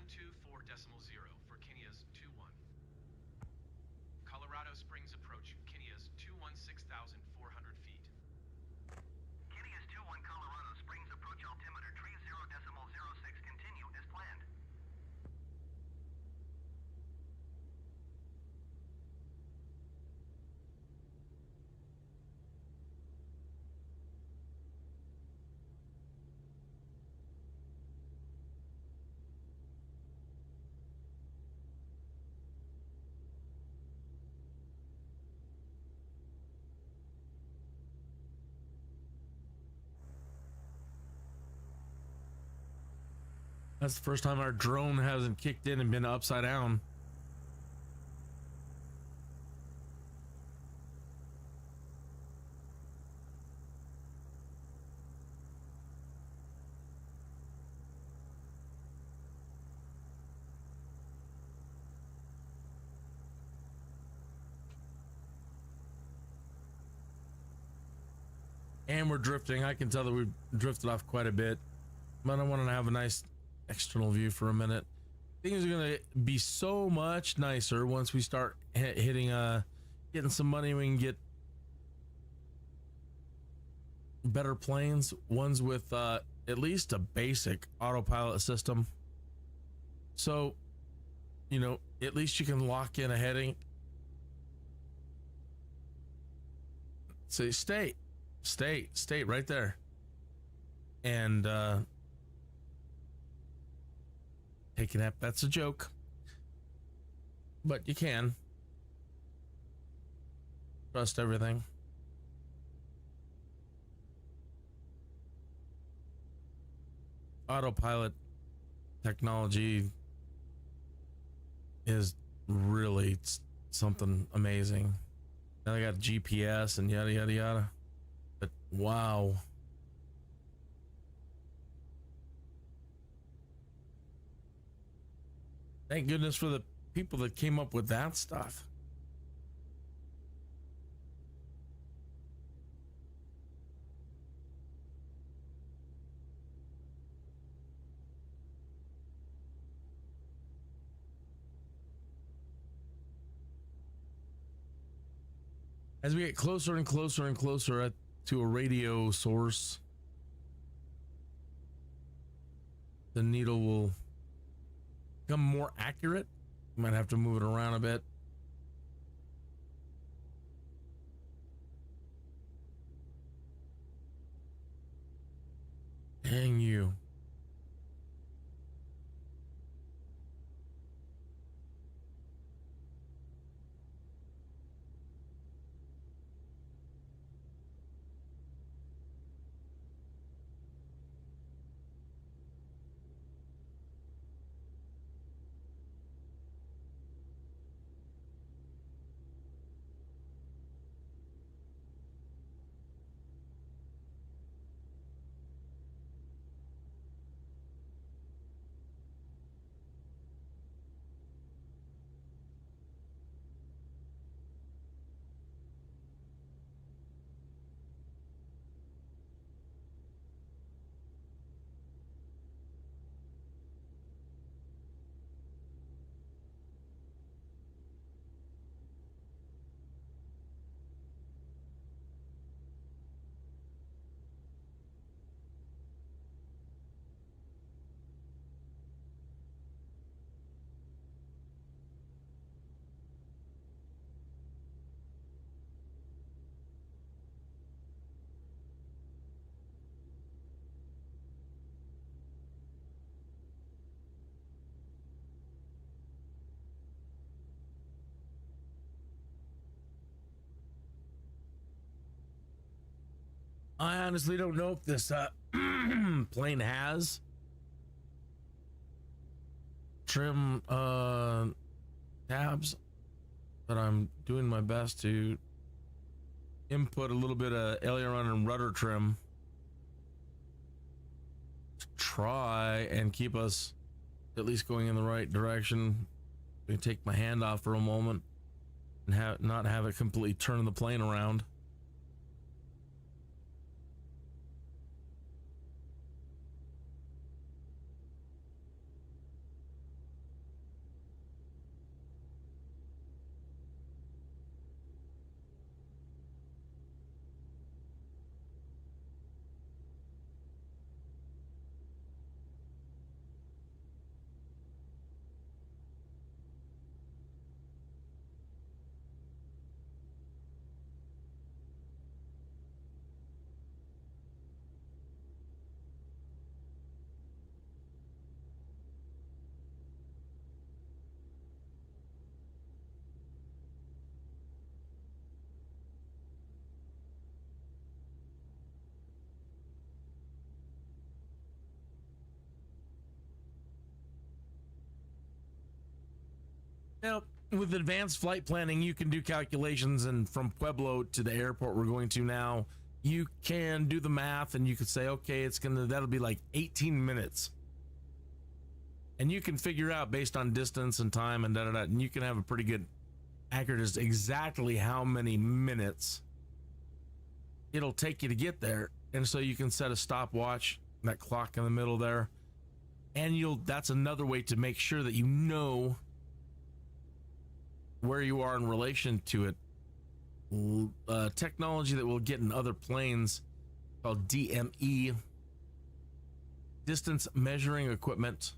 124.0 for Kinias 21. Colorado Springs approach, Kinias 216,400 feet. Kinias 21 Colorado Springs approach altimeter tree 0.06, continue as planned. That's the first time our drone hasn't kicked in and been upside down. And we're drifting. I can tell that we've drifted off quite a bit, but I want to have a nice external view for a minute. Things are going to be so much nicer once we start hitting getting some money. We can get better planes, ones with at least a basic autopilot system, so you know, at least you can lock in a heading, say stay right there, and take a nap. That's a joke, but you can trust everything. Autopilot technology is really something amazing. Now they got GPS and yada yada yada, but wow. Thank goodness for the people that came up with that stuff. As we get closer and closer and closer to a radio source, the needle will become more accurate. You might have to move it around a bit. Dang you. I honestly don't know if this plane has trim tabs, but I'm doing my best to input a little bit of aileron and rudder trim to try and keep us at least going in the right direction. I take my hand off for a moment and not have it completely turn the plane around. Now, with advanced flight planning, you can do calculations, and from Pueblo to the airport we're going to now, you can do the math and you could say, okay, that'll be like 18 minutes. And you can figure out based on distance and time and and you can have a pretty good accurate as exactly how many minutes it'll take you to get there. And so you can set a stopwatch, that clock in the middle there, and that's another way to make sure that you know where you are in relation to it. Technology that we'll get in other planes called DME, distance measuring equipment.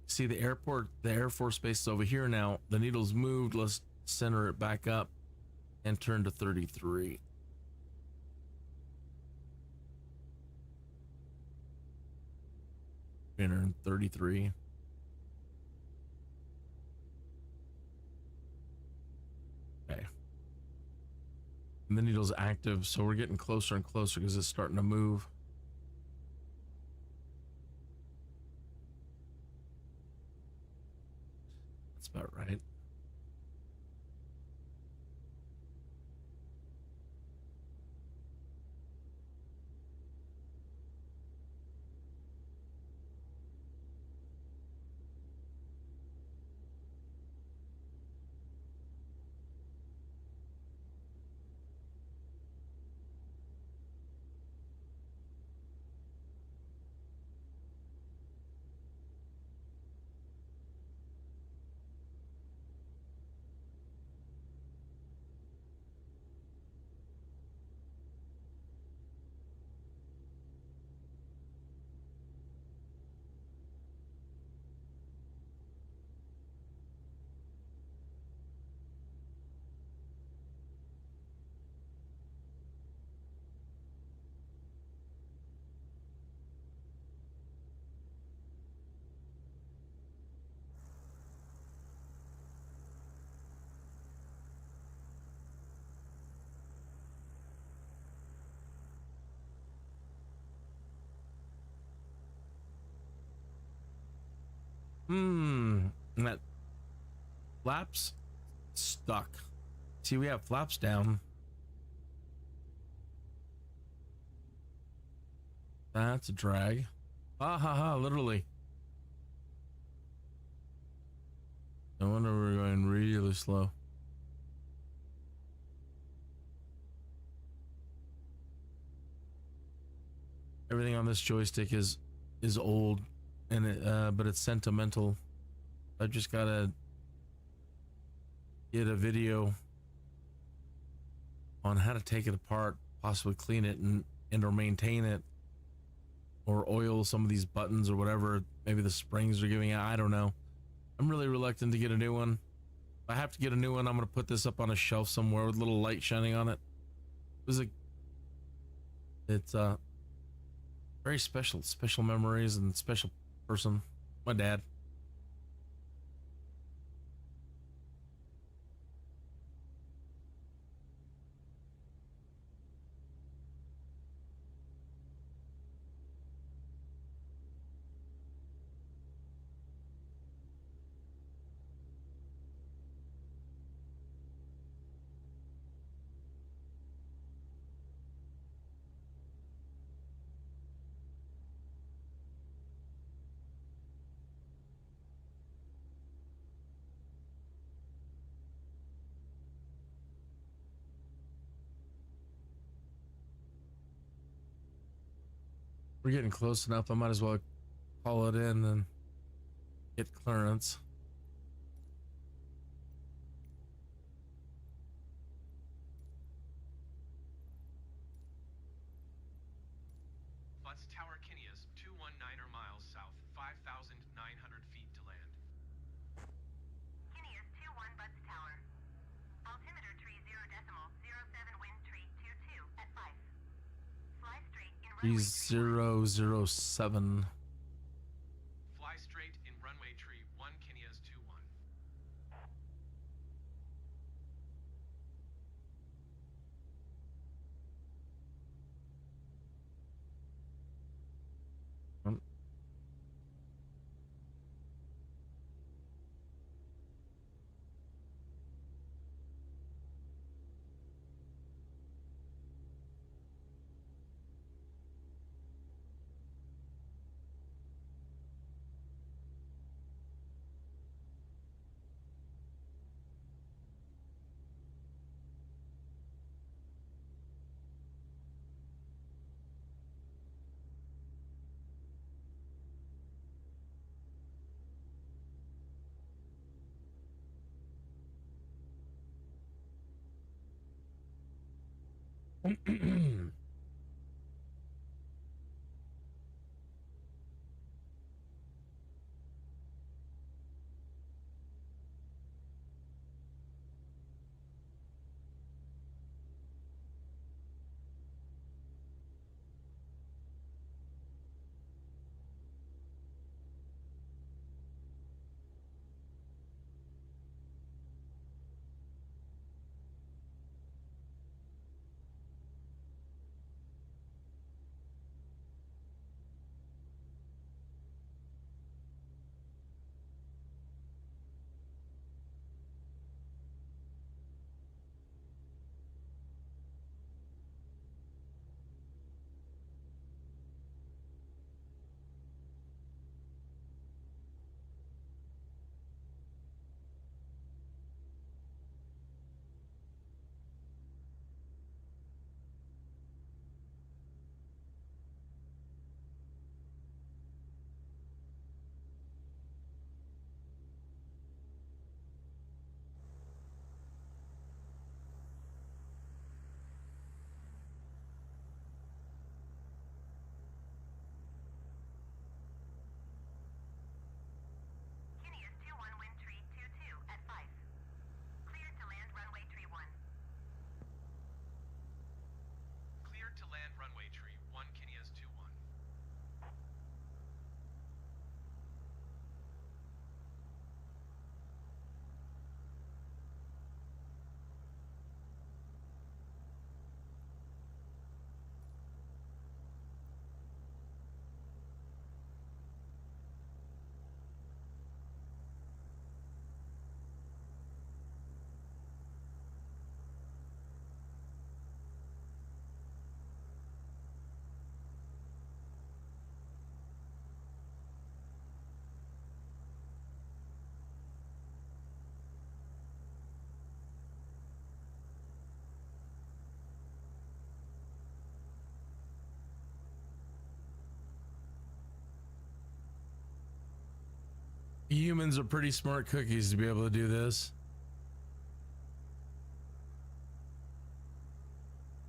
See the airport, the Air Force Base is over here now. The needle's moved. Let's center it back up and turn to 33. Enter 33. Okay. And the needle's active, so we're getting closer and closer because it's starting to move. That's about right. And that flaps stuck. See, we have flaps down. That's a drag. Literally. No wonder we're going really slow. Everything on this joystick is old, and but it's sentimental. I've just gotta get a video on how to take it apart, possibly clean it and or maintain it, or oil some of these buttons or whatever. Maybe the springs are giving out. I don't know. I'm really reluctant to get a new one. If I have to get a new one, I'm gonna put this up on a shelf somewhere with a little light shining on it. It's very special memories and special person. My dad. We're getting close enough. I might as well call it in and get clearance. Butts Tower Kineas, 219er miles south, 5,900 feet to land. Kineas 21 Butts Tower. Altimeter tree 0.07 wind tree 22 at 5. Fly straight in runway 007. Fly straight in runway tree 1 Kineas 21. Kineas 21, wind tree 22 at 5. Cleared to land runway tree 1. Cleared to land runway tree 1, Kineas 21. Humans are pretty smart cookies to be able to do this.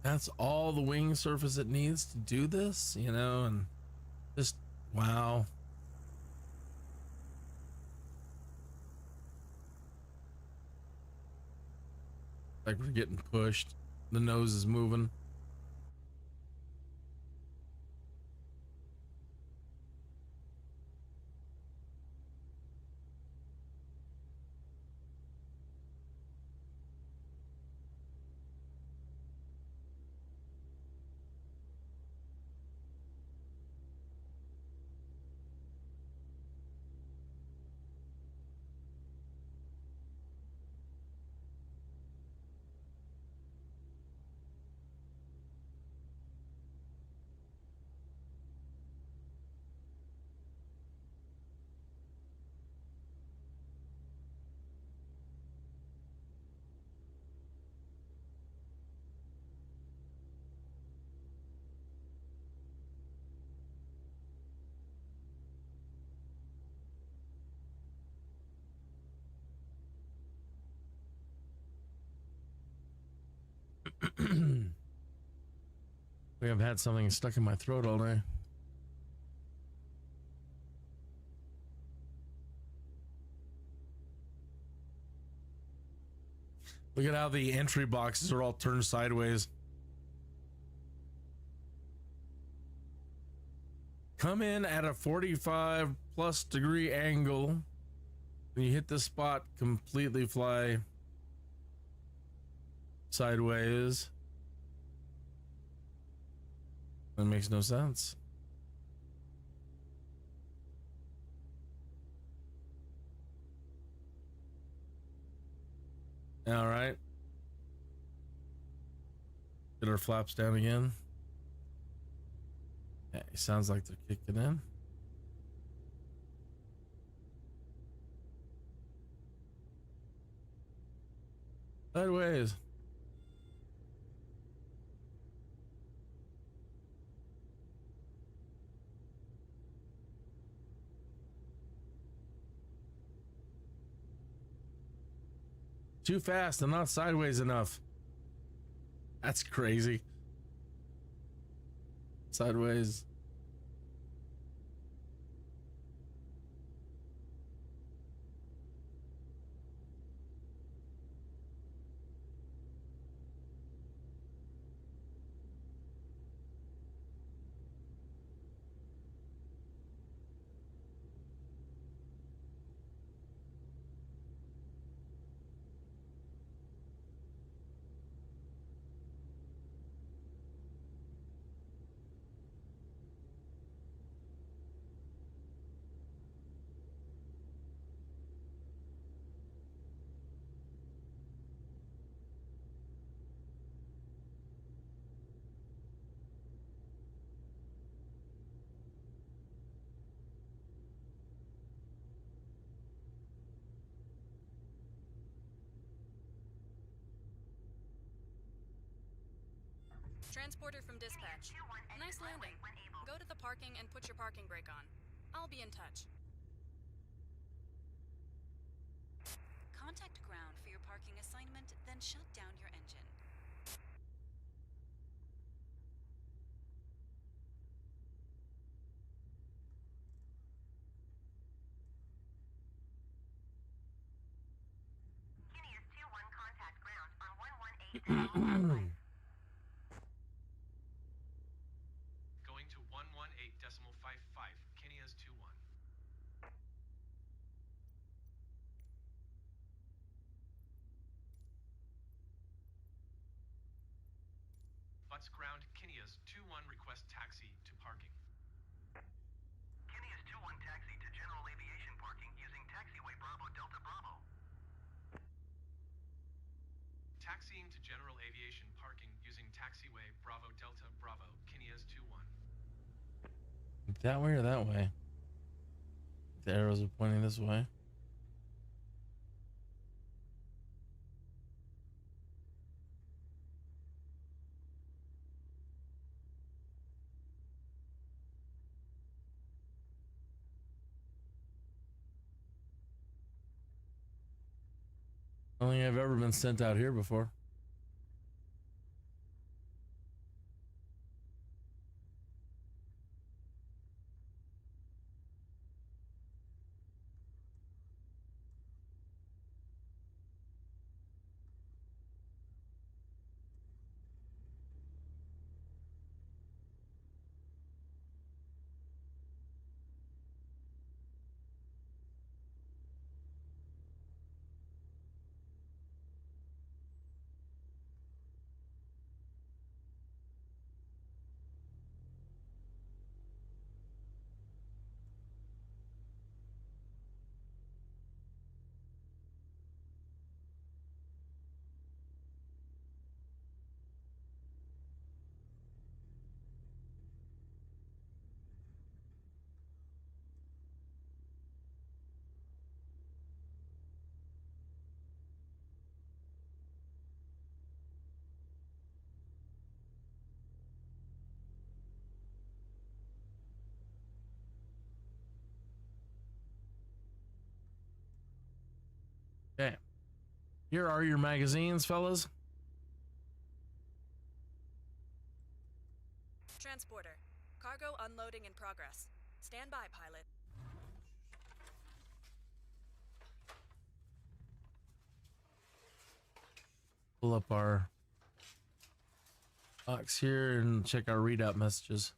That's all the wing surface it needs to do this, you know, and just wow. Like we're getting pushed. The nose is moving. We have had something stuck in my throat all day. Look at how the entry boxes are all turned sideways. Come in at a 45 plus degree angle. When you hit the spot, completely fly sideways. That makes no sense. All right. Get our flaps down again. Yeah, it sounds like they're kicking in. Sideways. Too fast and not sideways enough. That's crazy. sideways. Transporter from dispatch. Nice landing. Go to the parking and put your parking brake on. I'll be in touch. Contact ground for your parking assignment, then shut down your engine. Kinney is 2-1, contact ground on 118. Going to 118.55. Kinney is 2-1. Butts ground, Kinney is 2-1, request taxi to parking. Kinney is 2-1, taxi to general aviation parking using taxiway Bravo Delta Bravo. Taxiing to general aviation parking using taxiway Bravo Delta Bravo. Kinney is 2-1. That way or that way? The arrows are pointing this way. I don't think I've ever been sent out here before. Okay. Here are your magazines, fellas. Transporter. Cargo unloading in progress. Stand by, pilot. Pull up our box here and check our readout messages.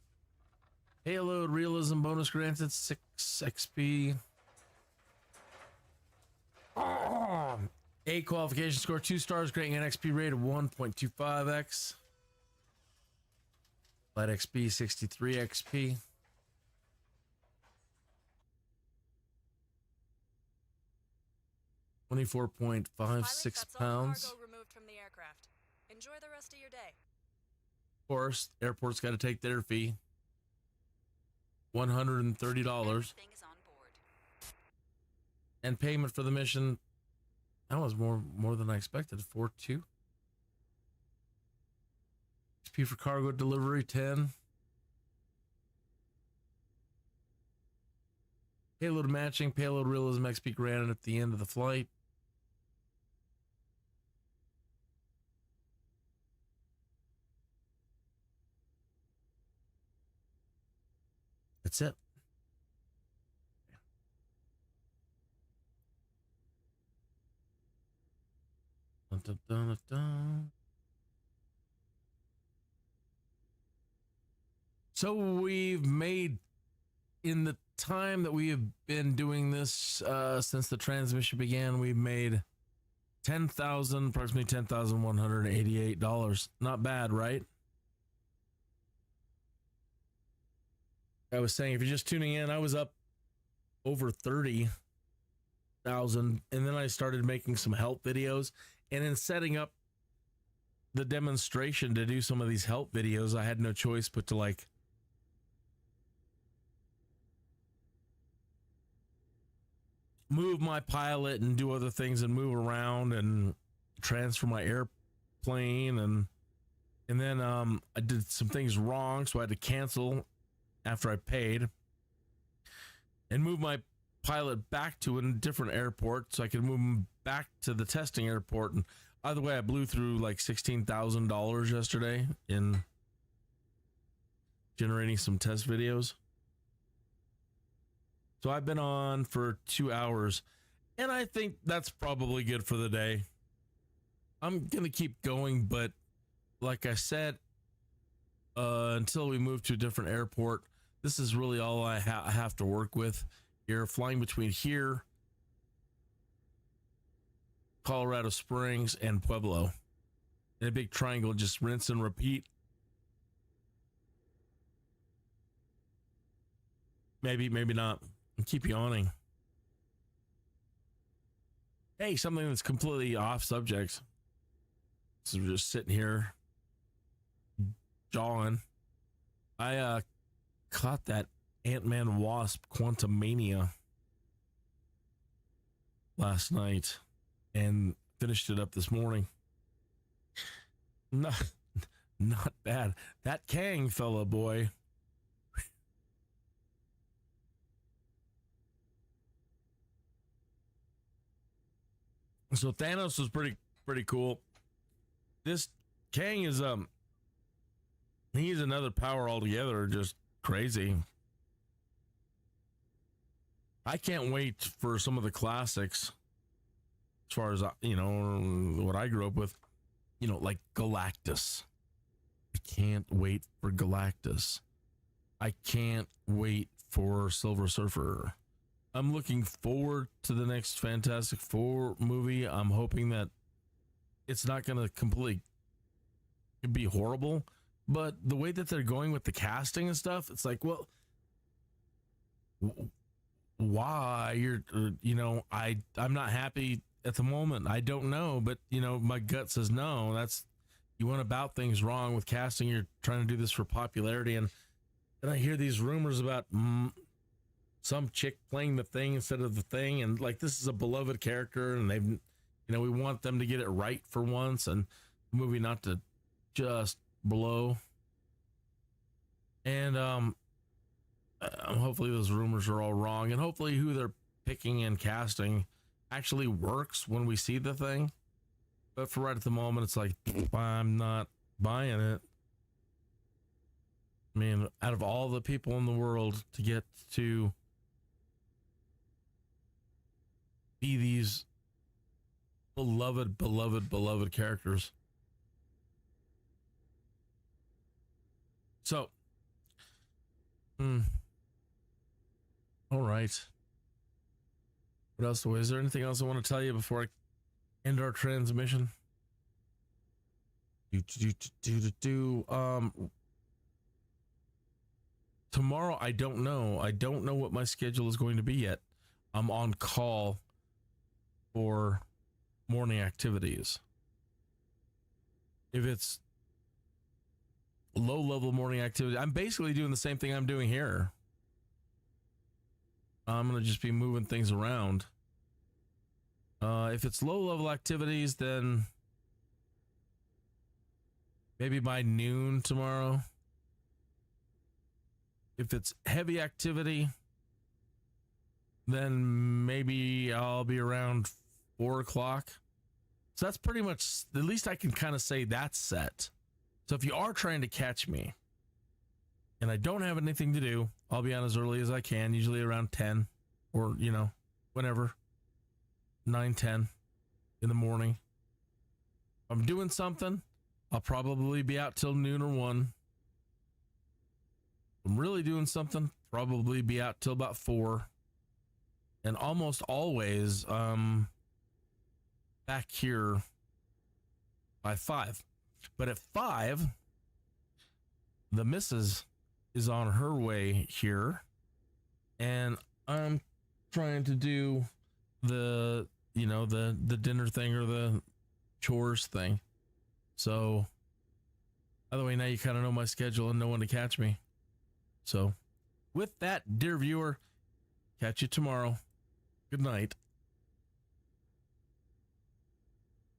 Payload realism bonus granted 6 XP. A qualification score 2 stars, granting an XP rate of 1.25x. Light XP 63 XP. Pilot, 24.56 that's all the pounds. cargo removed from the aircraft. Enjoy the rest of your day. Of course, airport's got to take their fee. $130. Everything is on board. And payment for the mission. That was more than I expected. 4.2. XP for cargo delivery 10. Payload matching, payload realism XP granted at the end of the flight. That's it. Dun, dun, dun, dun, dun. So we've made, in the time that we have been doing this since the transmission began, we've made approximately $10,188. Not bad, right? I was saying, if you're just tuning in, I was up over 30,000, and then I started making some help videos. And in setting up the demonstration to do some of these help videos, I had no choice but to like move my pilot and do other things and move around and transfer my airplane, and then I did some things wrong, so I had to cancel after I paid and move my pilot back to a different airport so I could move him back to the testing airport. And either way, I blew through like $16,000 yesterday in generating some test videos. So I've been on for 2 hours, and I think that's probably good for the day. I'm going to keep going, but like I said, until we move to a different airport, this is really all I have to work with. You're flying between here, Colorado Springs, and Pueblo. In a big triangle, just rinse and repeat. Maybe, maybe not. Keep yawning. Hey, something that's completely off subject. So we're just sitting here jawing. I caught that Ant-Man Wasp Quantumania last night and finished it up this morning. Not bad. That Kang fella, boy. So Thanos was pretty cool. This Kang is he's another power altogether, just crazy. I can't wait for some of the classics as far as what I grew up with, like Galactus. I can't wait for Galactus. I can't wait for Silver Surfer. I'm looking forward to the next Fantastic Four movie. I'm hoping that it's not going to completely be horrible, but the way that they're going with the casting and stuff, it's like, well, why? I'm not happy at the moment. I don't know, but my gut says no. You went about things wrong with casting. You're trying to do this for popularity, and I hear these rumors about some chick playing the Thing instead of the Thing, and like, this is a beloved character, and they've we want them to get it right for once, and the movie not to just blow. And hopefully those rumors are all wrong, and hopefully who they're picking and casting actually works when we see the Thing. But for right at the moment, it's like, I'm not buying it. I mean, out of all the people in the world to get to be these beloved characters. So, all right. What else? Is there anything else I want to tell you before I end our transmission? Tomorrow, I don't know. I don't know what my schedule is going to be yet. I'm on call for morning activities. If it's low-level morning activity, I'm basically doing the same thing I'm doing here. I'm going to just be moving things around. If it's low-level activities, then maybe by noon tomorrow. If it's heavy activity, then maybe I'll be around 4 o'clock. So that's pretty much, at least I can kind of say that's set. So if you are trying to catch me and I don't have anything to do, I'll be on as early as I can, usually around 10 or, whenever, 9, 10 in the morning. If I'm doing something, I'll probably be out till noon or 1. If I'm really doing something, probably be out till about 4. And almost always back here by 5. But at 5, the missus is on her way here, and I'm trying to do the dinner thing or the chores thing. So by the way, now you kind of know my schedule and know when to catch me. So with that, dear viewer, catch you tomorrow. Good night.